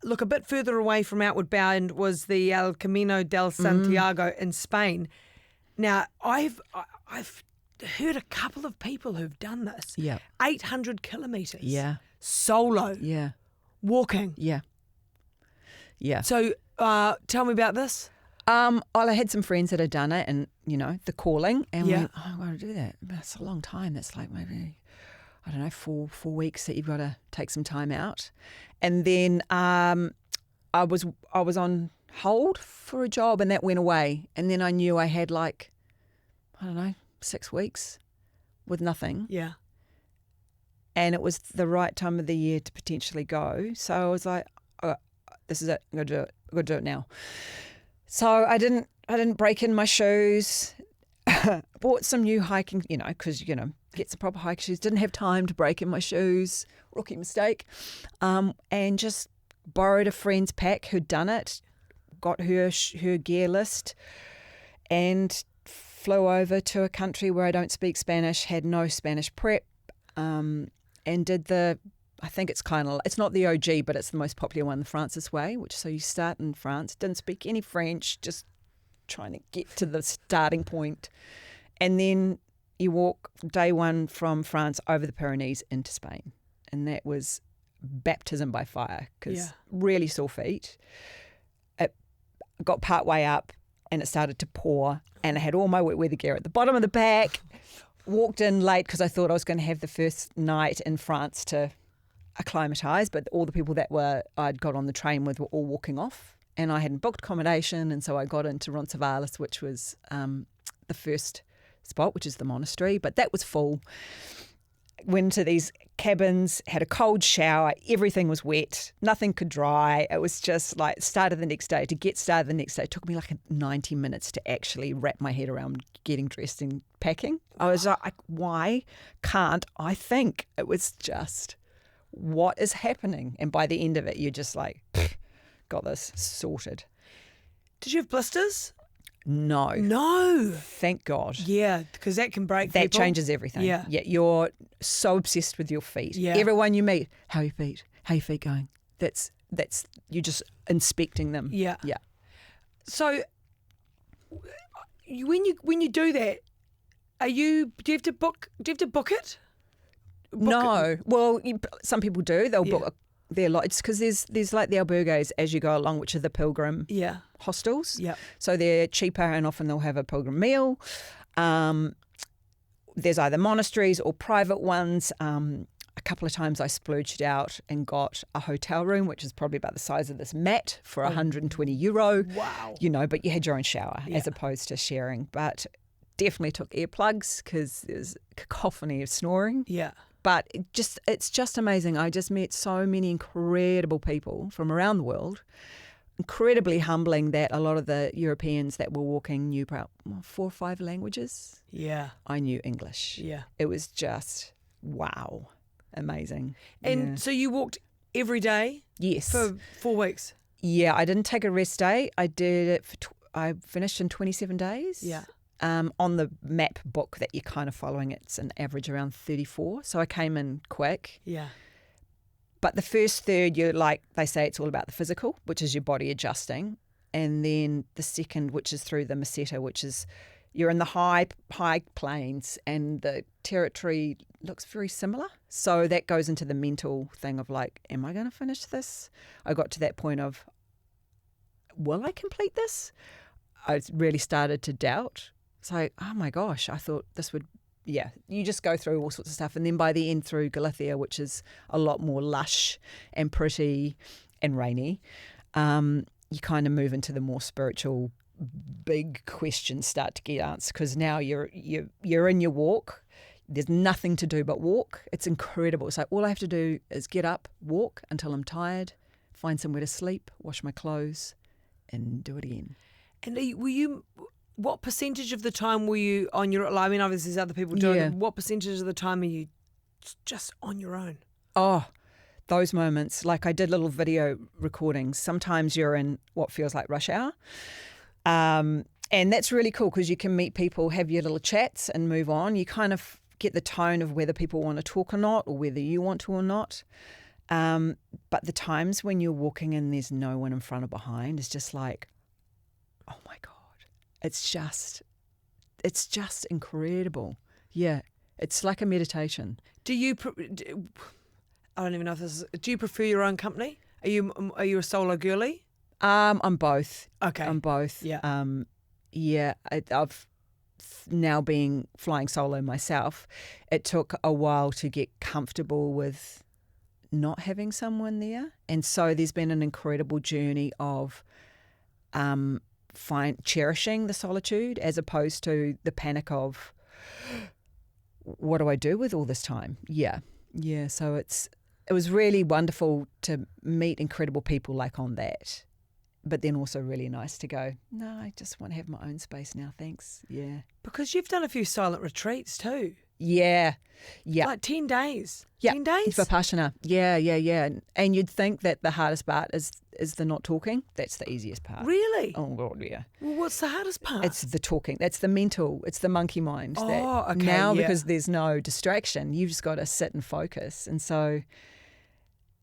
Look, a bit further away from Outward Bound was the El Camino del Santiago in Spain. Now, I've heard a couple of people who've done this.
Yeah.
800 kilometres.
Yeah.
Solo.
Yeah.
Walking.
Yeah. Yeah.
So tell me about this.
Well, I had some friends that had done it, and the calling, and went, oh, I've got to do that. But it's a long time. That's like maybe, I don't know, 4 weeks that you've got to take some time out. And then I was on hold for a job, and that went away. And then I knew I had 6 weeks with nothing.
Yeah.
And it was the right time of the year to potentially go. So I was like, oh, this is it. I'm going to do it. I'm going to do it now. So I didn't break in my shoes. Bought some new hiking, because get some proper hiking shoes. Didn't have time to break in my shoes. Rookie mistake. And just borrowed a friend's pack who'd done it. Got her gear list, and flew over to a country where I don't speak Spanish. Had no Spanish prep. And did I think it's not the OG, but it's the most popular one, the Francis Way, so you start in France. Didn't speak any French, just trying to get to the starting point. And then you walk day one from France over the Pyrenees into Spain. And that was baptism by fire, because really sore feet. It got part way up and it started to pour, and I had all my wet weather gear at the bottom of the back. Walked in late because I thought I was going to have the first night in France to acclimatise, but all the people that I'd got on the train with were all walking off, and I hadn't booked accommodation, and so I got into Roncesvalles, which was the first spot, which is the monastery, but that was full. went to these cabins, had a cold shower, everything was wet, nothing could dry. It was just like started the next day. To get started the next day, it took me like 90 minutes to actually wrap my head around getting dressed and packing. I was like, why can't I think? It was just, what is happening? And by the end of it, you're just like, got this sorted.
Did you have blisters?
No.
No.
Thank God.
Yeah, because that can break
That
people.
changes everything.
Yeah.
You're so obsessed with your feet.
Yeah.
Everyone you meet, how are your feet? How are your feet going? That's you're just inspecting them.
Yeah.
Yeah.
So when you do that, do you have to book it?
No. Well, some people do. They'll
Yeah.
book their lodge because there's like the albergos as you go along, which are the pilgrim
Yeah.
hostels.
Yeah.
So they're cheaper and often they'll have a pilgrim meal. There's either monasteries or private ones. A couple of times I splurged out and got a hotel room, which is probably about the size of this mat for €120.
Wow.
But you had your own shower as opposed to sharing. But definitely took earplugs because there's cacophony of snoring.
Yeah.
But it's just amazing. I just met so many incredible people from around the world. Incredibly humbling that a lot of the Europeans that were walking knew about 4 or 5 languages.
Yeah.
I knew English.
Yeah.
It was just, wow, amazing.
And so you walked every day
Yes.
for 4 weeks?
Yeah, I didn't take a rest day. I did it I finished in 27 days.
Yeah.
On the map book that you're kind of following, it's an average around 34. So I came in quick.
Yeah.
But the first third, you're like, they say it's all about the physical, which is your body adjusting. And then the second, which is through the meseta, which is you're in the high plains and the territory looks very similar. So that goes into the mental thing of like, am I going to finish this? I got to that point of, will I complete this? I really started to doubt. It's like, oh my gosh, I thought this would, you just go through all sorts of stuff. And then by the end through Galicia, which is a lot more lush and pretty and rainy, you kind of move into the more spiritual, big questions start to get answered because now you're in your walk. There's nothing to do but walk. It's incredible. It's like all I have to do is get up, walk until I'm tired, find somewhere to sleep, wash my clothes, and do it again.
And what percentage of the time were you on your own? I mean, obviously there's other people doing it. What percentage of the time are you just on your own?
Oh, those moments. Like I did little video recordings. Sometimes you're in what feels like rush hour. And that's really cool because you can meet people, have your little chats and move on. You kind of get the tone of whether people want to talk or not or whether you want to or not. But the times when you're walking and there's no one in front or behind is just like, oh my God. It's just incredible. Yeah, it's like a meditation.
I don't even know if this is. Do you prefer your own company? Are you a solo girly?
I'm both.
Okay.
I'm both.
Yeah.
I've now been flying solo myself. It took a while to get comfortable with not having someone there, and so there's been an incredible journey of cherishing the solitude as opposed to the panic of what do I do with all this time? Yeah. So it was really wonderful to meet incredible people like on that, but then also really nice to go, no, I just want to have my own space now, thanks. Yeah.
Because you've done a few silent retreats too.
Yeah.
Like 10 days.
Yeah.
10 days?
Vipassana. Yeah. And you'd think that the hardest part is the not talking. That's the easiest part.
Really?
Oh, God, yeah.
Well, what's the hardest part?
It's the talking. That's the mental. It's the monkey mind.
Oh, okay.
Now,
yeah.
because there's no distraction, you've just got to sit and focus. And so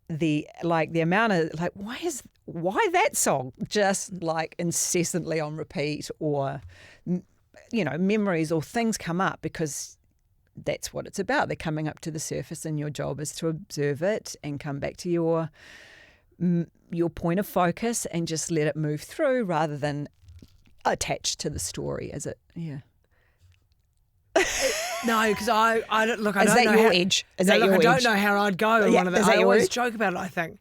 the amount of why that song just like incessantly on repeat, or memories or things come up because that's what it's about. They're coming up to the surface, and your job is to observe it and come back to your point of focus and just let it move through rather than attached to the story as it. Yeah.
No, because I don't look. I
Is
don't
that
know
your
how,
edge? Is
no,
that
look,
your
I don't
edge?
know how I'd go. In
Yeah,
one of the,
is that
I
your
always
edge?
joke about it. I think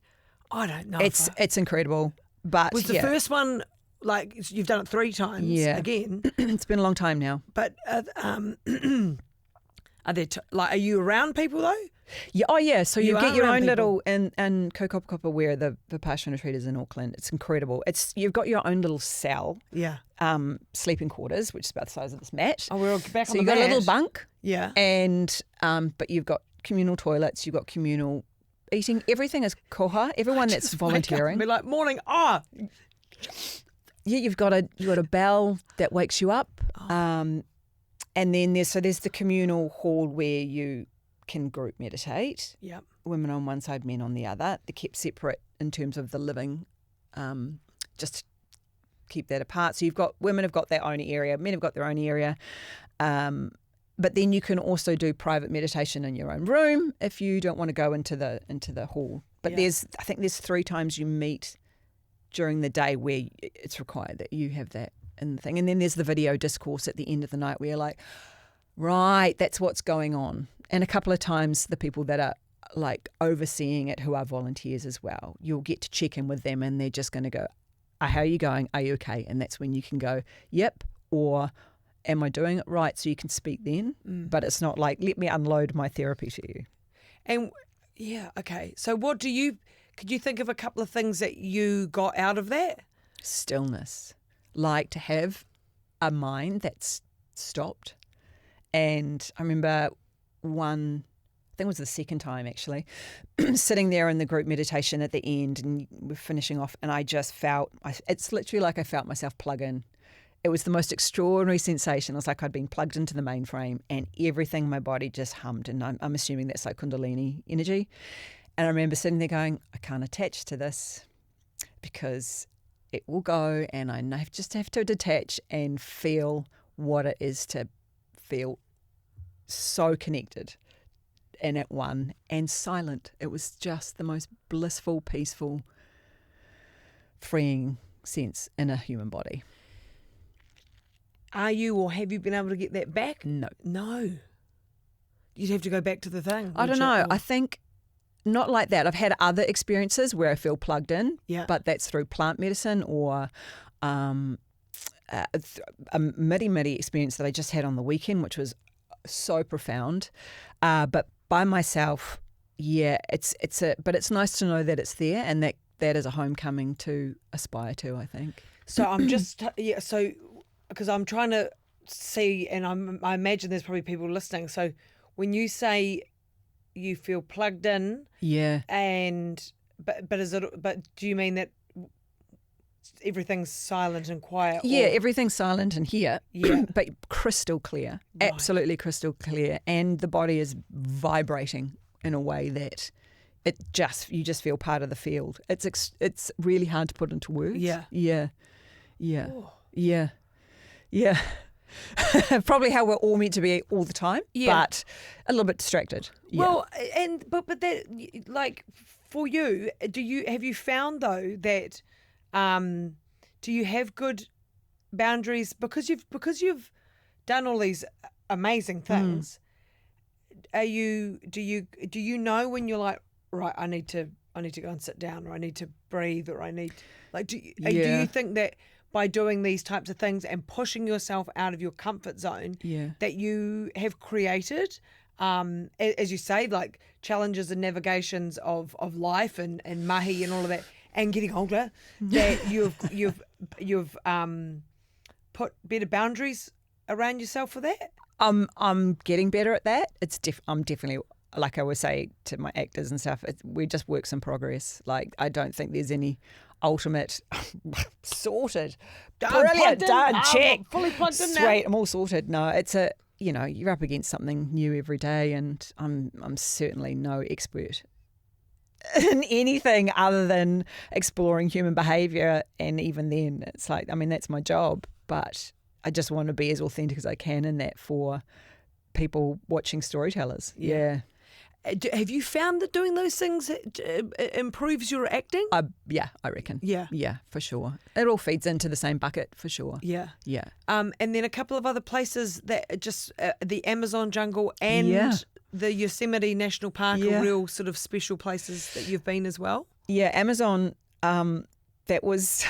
I don't know.
It's incredible. But
was the first one like you've done it 3 times?
Yeah.
Again,
it's been a long time now.
but Are there are you around people though?
Yeah, oh yeah. So you
You
get
are
your
around
own
people.
little in Kokopapa where the Vipassana retreat is in Auckland. It's incredible. You've got your own little cell,
Yeah.
sleeping quarters, which is about the size of this mat.
Oh, we're all back
So
on the
you've got a little
mat.
bunk,
Yeah.
and but you've got communal toilets. You've got communal eating. Everything is koha. Everyone that's
Just wake up and
volunteering.
be like, morning. Oh,
Yeah, you've got a bell that wakes you up, and then there's the communal hall where you can group meditate.
yeah.
Women on one side, men on the other. They're kept separate in terms of the living, just to keep that apart. So women have got their own area, men have got their own area, but then you can also do private meditation in your own room if you don't want to go into the hall. But
Yeah.
I think there's 3 times you meet during the day where it's required that you have that in the thing. And then there's the video discourse at the end of the night where you're like, right, that's what's going on. And a couple of times the people that are like overseeing it who are volunteers as well, you'll get to check in with them and they're just going to go, how are you going? Are you okay? And that's when you can go, yep, or am I doing it right? So you can speak then. But it's not like, let me unload my therapy to you.
And yeah, okay. So could you think of a couple of things that you got out of that?
Stillness, like to have a mind that's stopped. And I remember I think it was the second time actually, sitting there in the group meditation at the end and we're finishing off and I just felt, it's literally like I felt myself plug in. It was the most extraordinary sensation. It was like I'd been plugged into the mainframe and everything in my body just hummed. And I'm assuming that's like Kundalini energy. And I remember sitting there going, I can't attach to this because it will go and I just have to detach and feel what it is to feel so connected and at one and silent. It was just the most blissful, peaceful, freeing sense in a human body.
Are you or have you been able to get that back?
No.
No. You'd have to go back to the thing.
I don't know. I think not like that. I've had other experiences where I feel plugged in,
Yeah.
but that's through plant medicine or a midi experience that I just had on the weekend, which was so profound. But by myself, yeah, but it's nice to know that it's there and that is a homecoming to aspire to, I think.
So I'm just so because I'm trying to see, and I imagine there's probably people listening. So when you say you feel plugged in,
Yeah.
but do you mean that everything's silent and quiet?
Yeah,
or-
everything's silent in here,
Yeah.
but crystal clear,
Right.
absolutely crystal clear, and the body is vibrating in a way that you just feel part of the field. It's really hard to put into words.
Yeah.
Yeah. Probably how we're all meant to be all the time,
Yeah.
but a little bit distracted. Yeah.
Well, but that, like, for you, have you found though that do you have good boundaries because you've done all these amazing things? Do you know when you're like, right, I need to go and sit down, or I need to breathe, or I need do you think that by doing these types of things and pushing yourself out of your comfort zone, that you have created, as you say, like challenges and navigations of life and mahi and all of that, and getting older, that you've put better boundaries around yourself for that?
I'm getting better at that. I'm definitely, like I always say to my actors and stuff, we're just works in progress. Like, I don't think there's any ultimate sorted, brilliant, done, check,
fully plugged in now.
sweet, I'm all sorted. No, it's you're up against something new every day, and I'm certainly no expert in anything other than exploring human behaviour, and even then, it's like, I mean, that's my job, but I just want to be as authentic as I can in that for people watching storytellers. Yeah.
Have you found that doing those things improves your acting?
Yeah, I reckon.
Yeah.
Yeah, for sure. It all feeds into the same bucket, for sure.
Yeah.
Yeah.
And then a couple of other places that just the Amazon jungle and the Yosemite National Park are real sort of special places that you've been as well.
Yeah, Amazon, that was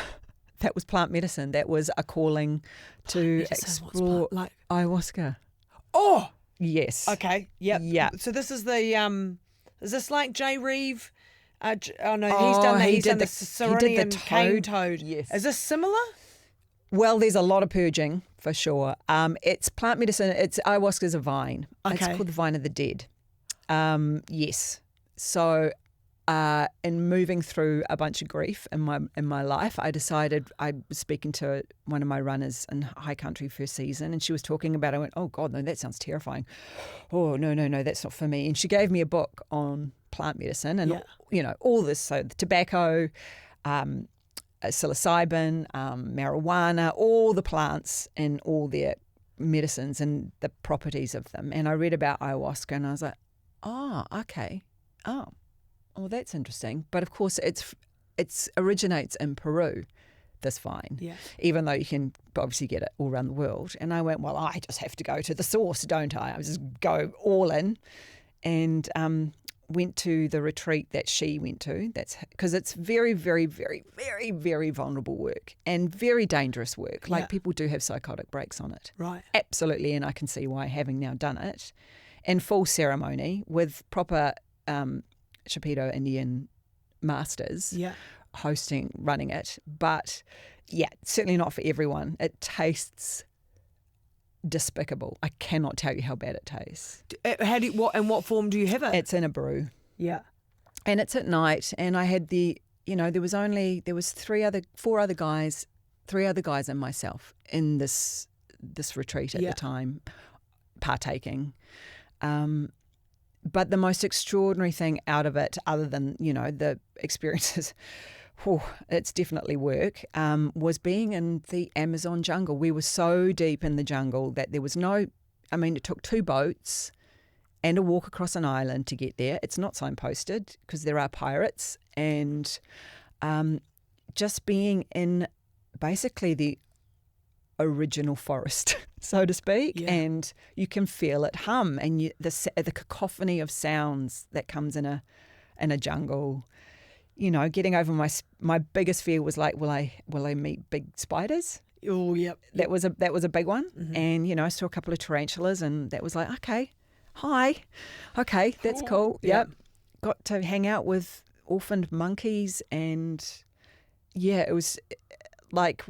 plant medicine. That was a calling to explore
like
ayahuasca.
oh
Yes.
Okay. Yep.
Yeah.
So this is the is this like Jay Reeve? Oh no, he's
Oh,
done that.
he
He's
did
done the
he did the
Serenian cane
toad.
toad.
Yes.
Is this similar?
Well, there's a lot of purging for sure. It's plant medicine. It's ayahuasca's a vine. It's
Okay.
called the vine of the dead. Yes. So, in moving through a bunch of grief in my life, I decided I was speaking to one of my runners in high country first season, and she was talking about it. I went, "Oh God, no, that sounds terrifying. Oh no, that's not for me." And she gave me a book on plant medicine and all this. So the tobacco, psilocybin, marijuana, all the plants and all their medicines and the properties of them. And I read about ayahuasca, and I was like, "Oh, okay. Oh, well, that's interesting." But of course, it originates in Peru, this vine, even though you can obviously get it all around the world. And I went, well, I just have to go to the source, don't I? I just go all in, and went to the retreat that she went to. That's because it's very, very, very, very, very vulnerable work and very dangerous work. Like people do have psychotic breaks on it.
Right.
Absolutely, and I can see why, having now done it, in full ceremony with proper Chapito Indian masters running it. But certainly not for everyone. It tastes despicable. I cannot tell you how bad it tastes.
In what form do you have it?
It's in a brew.
Yeah.
And it's at night, and I had there was four other guys and myself in this retreat at the time, partaking. But the most extraordinary thing out of it, other than, the experiences, it's definitely work, was being in the Amazon jungle. We were so deep in the jungle that there was it took 2 boats and a walk across an island to get there. It's not signposted because there are pirates, and just being in basically the original forest, so to speak, and you can feel it hum, and the cacophony of sounds that comes in a jungle. Getting over my biggest fear was like, will I meet big spiders?
Oh, yep.
That was a big one, and I saw a couple of tarantulas, and that was like, okay, hi, okay, that's cool. Yep. Got to hang out with orphaned monkeys, and it was like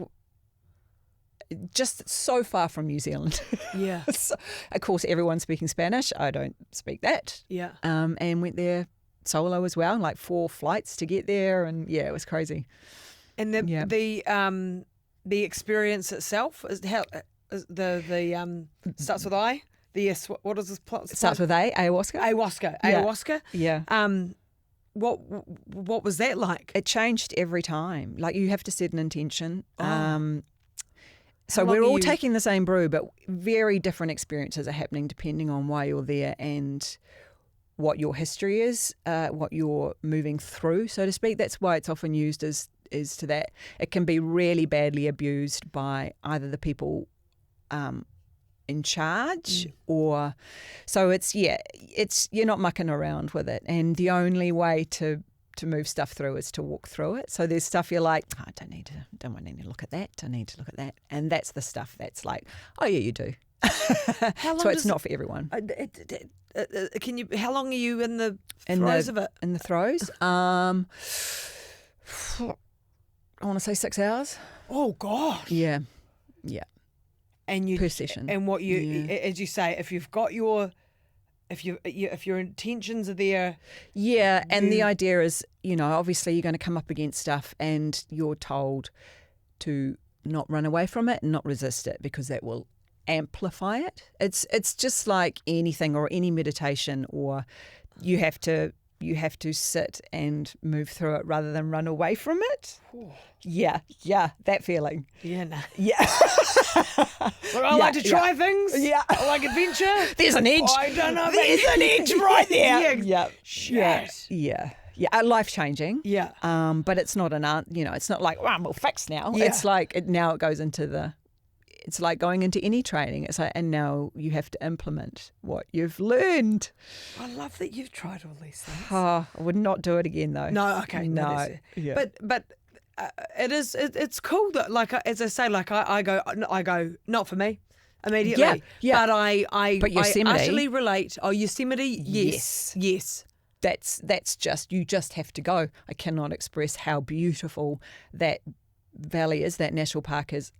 just so far from New Zealand.
Yeah.
So, of course, everyone's speaking Spanish. I don't speak that.
Yeah.
And went there solo as well, like 4 flights to get there, and it was crazy.
And the experience itself is how the starts with I. What is this plot?
Starts with A, ayahuasca.
Ayahuasca.
Yeah.
What was that like?
It changed every time. Like, you have to set an intention. So
How long
we're
are
all
you-
taking the same brew, but very different experiences are happening depending on why you're there and what your history is, what you're moving through, so to speak. That's why it's often used as to that. It can be really badly abused by either the people in charge or... So it's you're not mucking around with it. And the only way to move stuff through is to walk through it. So there's stuff you're like, I don't want to look at that. Don't need to look at that. And that's the stuff that's like, oh yeah, you do. So it's not for everyone.
How long are you in the throes of it?
In the throes? I want to say 6 hours.
Oh gosh.
Yeah.
And you
Per session.
And what you, as you say, if you've got if your intentions are there.
Yeah, and the idea is, obviously you're going to come up against stuff, and you're told to not run away from it and not resist it, because that will amplify it. It's just like anything or any meditation, or you have to sit and move through it rather than run away from it. Yeah, that feeling.
Yeah, nah.
Yeah.
Look, I like to try things.
Yeah.
I like adventure.
There's an edge.
I don't know.
There's an edge right there.
Yeah.
Yeah. Life changing.
Yeah.
But it's not it's not like, I'm all fixed now.
Yeah.
It's like now it goes into it's like going into any training. It's like, and now you have to implement what you've learned.
I love that you've tried all these things.
I would not do it again though.
No, okay.
No. Yeah.
But it's cool that, like, as I say, like I go, not for me. immediately.
Yeah.
But
Yosemite-
I utterly relate. Oh, Yosemite, yes.
That's just, you just have to go. I cannot express how beautiful that valley is, that national park is.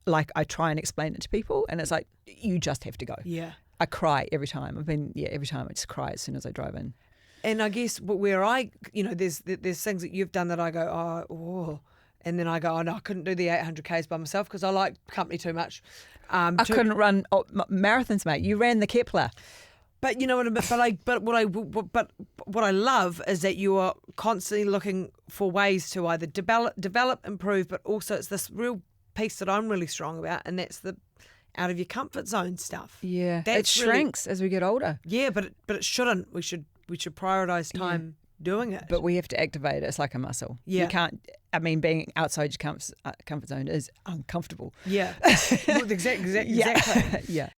Like, I try and explain it to people, and it's like, you just have to go.
Yeah.
I cry every time. Every time I just cry as soon as I drive in.
And I guess where I, there's things that you've done that I go, oh, and then I go, oh no, I couldn't do the 800 Ks by myself because I like company too much.
I couldn't run marathons, mate. You ran the Kepler.
But you know what I mean. But what I love is that you are constantly looking for ways to either develop, improve, but also it's this real piece that I'm really strong about, and that's the out of your comfort zone stuff.
Yeah,
That's
it shrinks as we get older.
Yeah, but it shouldn't. We should prioritise time doing it.
But we have to activate it. It's like a muscle.
Yeah.
You can't. I mean, being outside your comfort zone is uncomfortable.
Yeah. Well, exactly.
Yeah.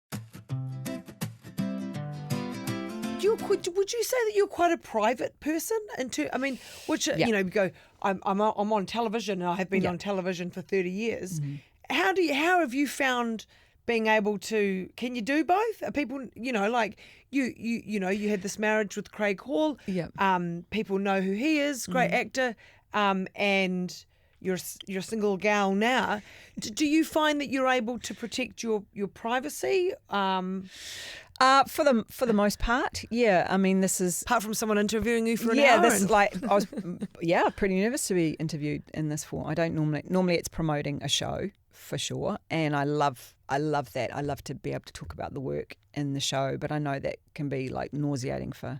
Would you say that you're quite a private person? You go, I'm on television, and I have been on television for 30 years.
Mm-hmm.
How have you found being able to? Can you do both? Are people, like you had this marriage with Craig Hall.
Yeah.
People know who he is, great actor. And you're a single gal now. Do you find that you're able to protect your privacy?
For the most part, yeah. I mean, this is
Apart from someone interviewing you for an hour.
yeah. This is like I was pretty nervous to be interviewed in this for. I don't normally it's promoting a show for sure, and I love that. I love to be able to talk about the work in the show, but I know that can be like nauseating for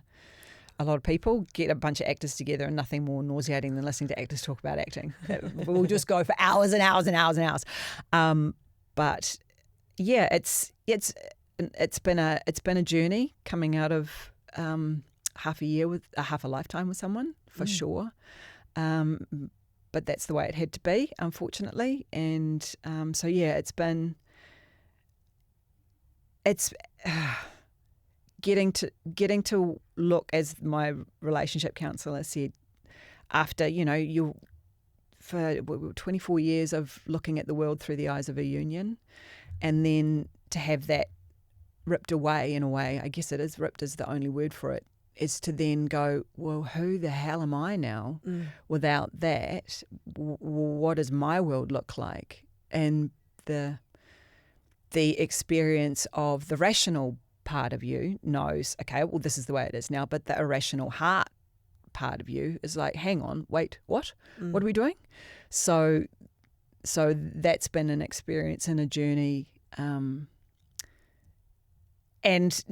a lot of people. Get a bunch of actors together and nothing more nauseating than listening to actors talk about acting. We'll just go for hours and hours and hours and hours. But yeah, it's been a journey coming out of half a lifetime with someone for sure. But that's the way it had to be, unfortunately. And so yeah, it's getting to look, as my relationship counsellor said, after for 24 years of looking at the world through the eyes of a union, and then to have that ripped away in a way, I guess it is ripped is the only word for it, is to then go, well, who the hell am I now without that? What does my world look like? And the experience of the rational part of you knows, okay, well, this is the way it is now, but the irrational heart part of you is like, hang on, wait, what? What are we doing? So that's been an experience and a journey, and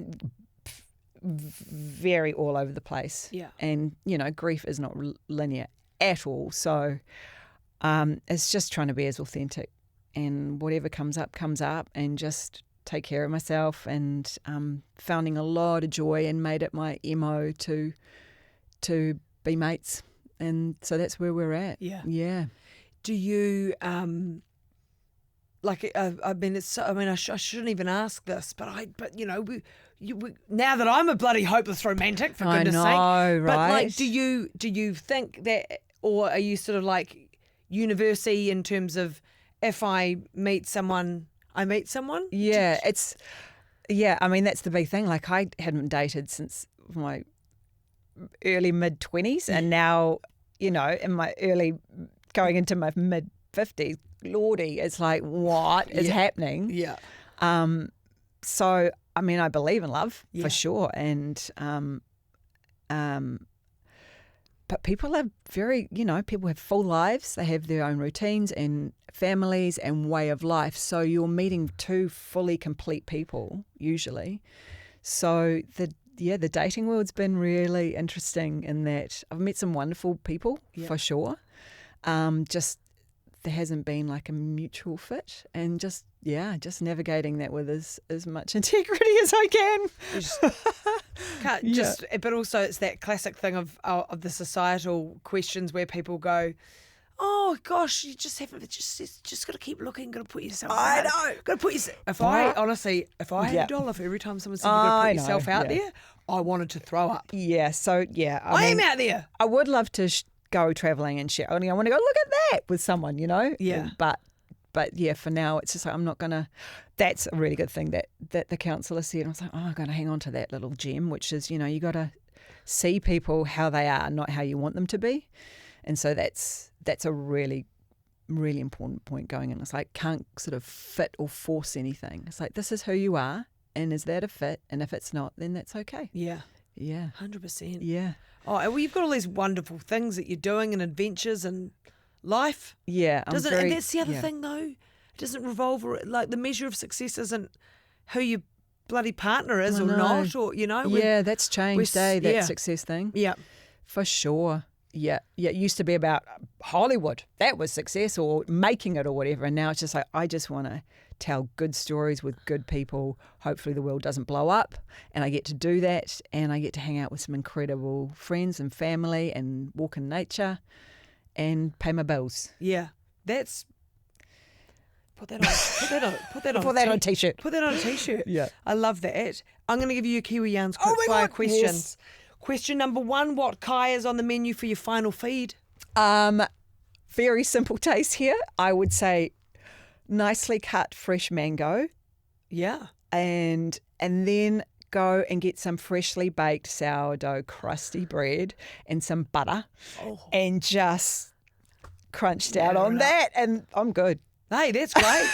very all over the place.
Yeah.
And, grief is not linear at all. So it's just trying to be as authentic, and whatever comes up, and just take care of myself, and finding a lot of joy, and made it my MO to be mates. And so that's where we're at.
Yeah.
Yeah.
Do you I shouldn't even ask this, but now that I'm a bloody hopeless romantic, for goodness sake.
I know,
But
right?
do you think that, or are you sort of like university in terms of, if I meet someone, I meet someone?
Yeah, I mean, that's the big thing. Like, I hadn't dated since my early mid-20s, and now, in my going into my mid-50s, Lordy, it's like, what is happening?
Yeah.
So, I mean, I believe in love
Yeah.
for sure, and but people are people have full lives. They have their own routines and families and way of life. So you're meeting two fully complete people usually. So the dating world's been really interesting in that I've met some wonderful people for sure. Just there hasn't been like a mutual fit, and just navigating that with as much integrity as I can.
But also it's that classic thing of the societal questions where people go, oh gosh, you just haven't, just got to keep looking, got to put yourself out.
I know.
Got to put yourself. If I had $1 for every time someone said you got to put yourself out there, I wanted to throw up.
Yeah. So yeah,
I am out there.
I would love to go travelling and share. I want to go look at that with someone,
Yeah.
But But yeah, for now, it's just like, I'm not going to, that's a really good thing that the counsellor said. I was like, I'm going to hang on to that little gem, which is, you got to see people how they are, not how you want them to be. And so that's a really, really important point going in. It's like, can't sort of fit or force anything. It's like, this is who you are, and is that a fit? And if it's not, then that's okay.
Yeah.
Yeah.
100%.
Yeah.
Oh, well, you've got all these wonderful things that you're doing and adventures and life.
Yeah.
And that's the other thing, though. It doesn't revolve, like the measure of success isn't who your bloody partner is or not, or,
Yeah, that's changed, that success thing.
Yeah.
For sure. Yeah. It used to be about Hollywood. That was success, or making it or whatever. And now it's just like, I just want to tell good stories with good people. Hopefully the world doesn't blow up, and I get to do that, and I get to hang out with some incredible friends and family and walk in nature and pay my bills.
Yeah. That's... Put that on a t-shirt. Put that on a t-shirt.
Yeah.
I love that. I'm going to give you a Kiwi Yarns quick fire questions.
Yes.
Question number 1, what kai is on the menu for your final feed?
Very simple taste here. I would say nicely cut fresh mango.
Yeah.
And then go and get some freshly baked sourdough crusty bread and some butter and just crunched out on that, and I'm good.
Hey, that's great.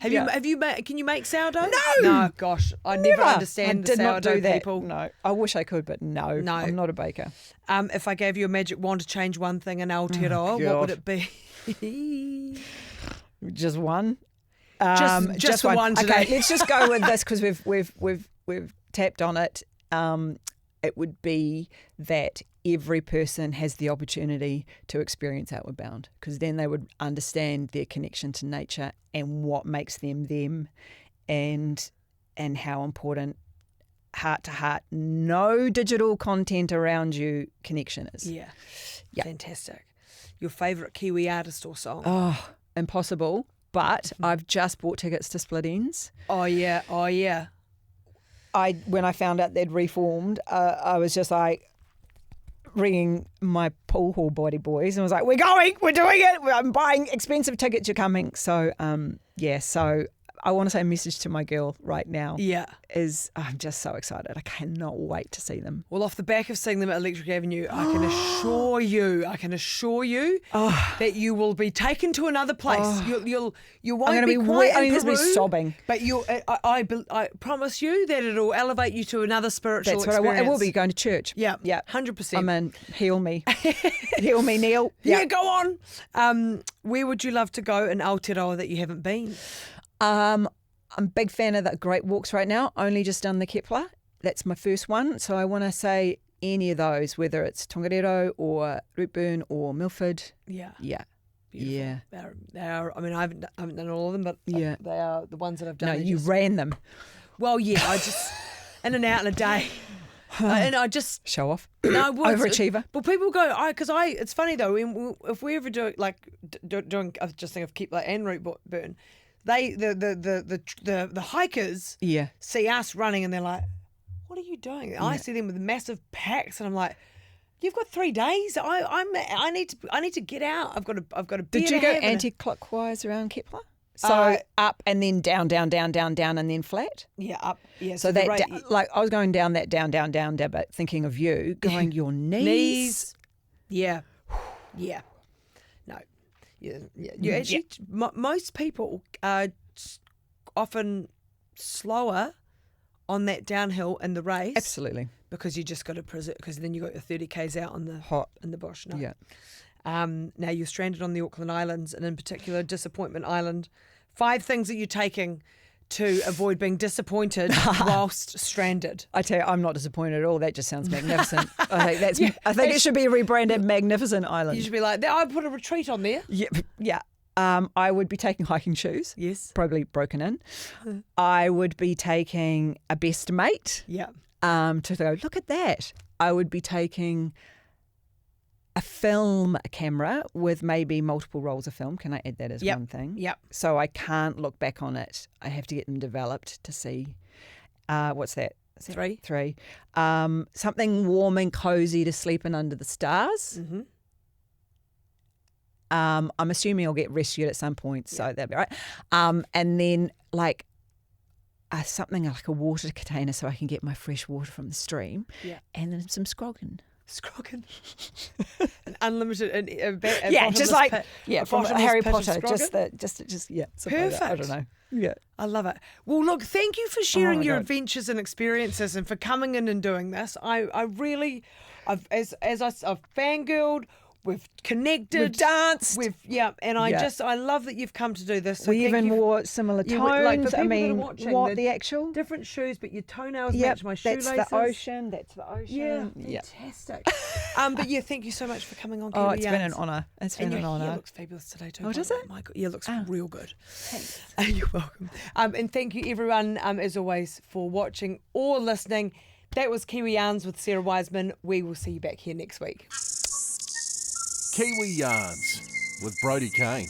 Can you make sourdough?
No.
No, gosh, I never understand the sourdough people.
No, I wish I could, but no, I'm not a baker.
If I gave you a magic wand to change one thing in Aotearoa, what would it be?
Just one.
Just the one today.
Okay, let's just go with this because we've tapped on it. It would be that every person has the opportunity to experience Outward Bound, because then they would understand their connection to nature and what makes them them, and how important heart to heart, no digital content around you connection is.
Yeah. Fantastic. Your favourite Kiwi artist or song?
Oh, impossible. But I've just bought tickets to Split Ends.
Oh yeah.
When I found out they'd reformed, I was just like ringing my pool hall body boys and was like, we're doing it. I'm buying expensive tickets, you're coming. So, so I want to say a message to my girl right now.
Yeah.
I'm just so excited. I cannot wait to see them.
Well, off the back of seeing them at Electric Avenue, I can assure you that you will be taken to another place. You won't be quiet in Peru,
be sobbing.
But I promise you that it'll elevate you to another spiritual
experience.
That's what I want.
I will be going to church.
Yeah, 100%.
I'm in. Heal me. Heal me, Neil.
Yeah, go on. Where would you love to go in Aotearoa that you haven't been?
I'm a big fan of the Great Walks right now. Only just done the Kepler. That's my first one. So I want to say any of those, whether it's Tongariro or Rootburn or Milford.
Yeah.
Yeah.
Beautiful.
Yeah.
They are. I mean, I haven't done all of them, but they are the ones that I've done.
No, you ran them.
Well, yeah, I just in and out in a day. And I just
show off.
No,
overachiever.
But people go, it's funny though. If we ever do doing, I just think of Kepler and Rootburn. The hikers see us running and they're like, what are you doing? I see them with massive packs and I'm like, you've got 3 days. I need to get out. I've got a beer.
Did you go anti-clockwise around Kepler? So up and then down, and then flat?
Yeah, up. Yeah.
So that I was going down, but thinking of you going your knees.
Yeah. Yeah. No. You actually, most people are often slower on that downhill in the race.
Absolutely.
Because you just got to preserve, because then you got your 30 k's out on the
hot
in the bush. No.
Yeah.
Now you're stranded on the Auckland Islands, and in particular Disappointment Island. 5 things that you're taking to avoid being disappointed whilst stranded.
I tell you, I'm not disappointed at all. That just sounds magnificent. I think it should be rebranded Magnificent Island.
You should be like, I put a retreat on there.
Yeah. I would be taking hiking shoes.
Yes.
Probably broken in. I would be taking a best mate.
Yeah.
To go, look at that. I would be taking a film camera with maybe multiple rolls of film. Can I add that as one thing?
Yep.
So I can't look back on it. I have to get them developed to see. What's that? Is that 3? Something warm and cozy to sleep in under the stars.
Mm-hmm.
I'm assuming I'll get rescued at some point, so that'll be right. And then like something like a water container so I can get my fresh water from the stream.
Yeah.
And then some scroggin.
Scroggin. An unlimited,
just like from Harry Potter,
Scroggin?
just yeah.
Perfect.
Like that. I don't know. Yeah.
I love it. Well, look, thank you for sharing
my
your
God.
adventures and experiences and for coming in and doing this. I've fangirled, we've connected.
We've danced.
And I love that you've come to do this. So
We
thank
even
you.
wore similar tones.
Like, for
I
people that are
mean,
watching,
what
the
the actual?
Different shoes, but your toenails
Yep,
match my shoelaces.
that's the ocean. That's the ocean.
Yeah, fantastic. But yeah, thank you so much for coming on.
Oh,
Kiwi
it's been an
Yarns.
honour. It's
And
been an
your hair
honour.
looks fabulous today too.
Oh,
by
does
the way.
it?
My God, yeah, it looks real good.
Thanks.
You're welcome. And thank you everyone, as always, for watching or listening. That was Kiwi Yarns with Sara Wiseman. We will see you back here next week.
Kiwi Yarns with Brodie Kane.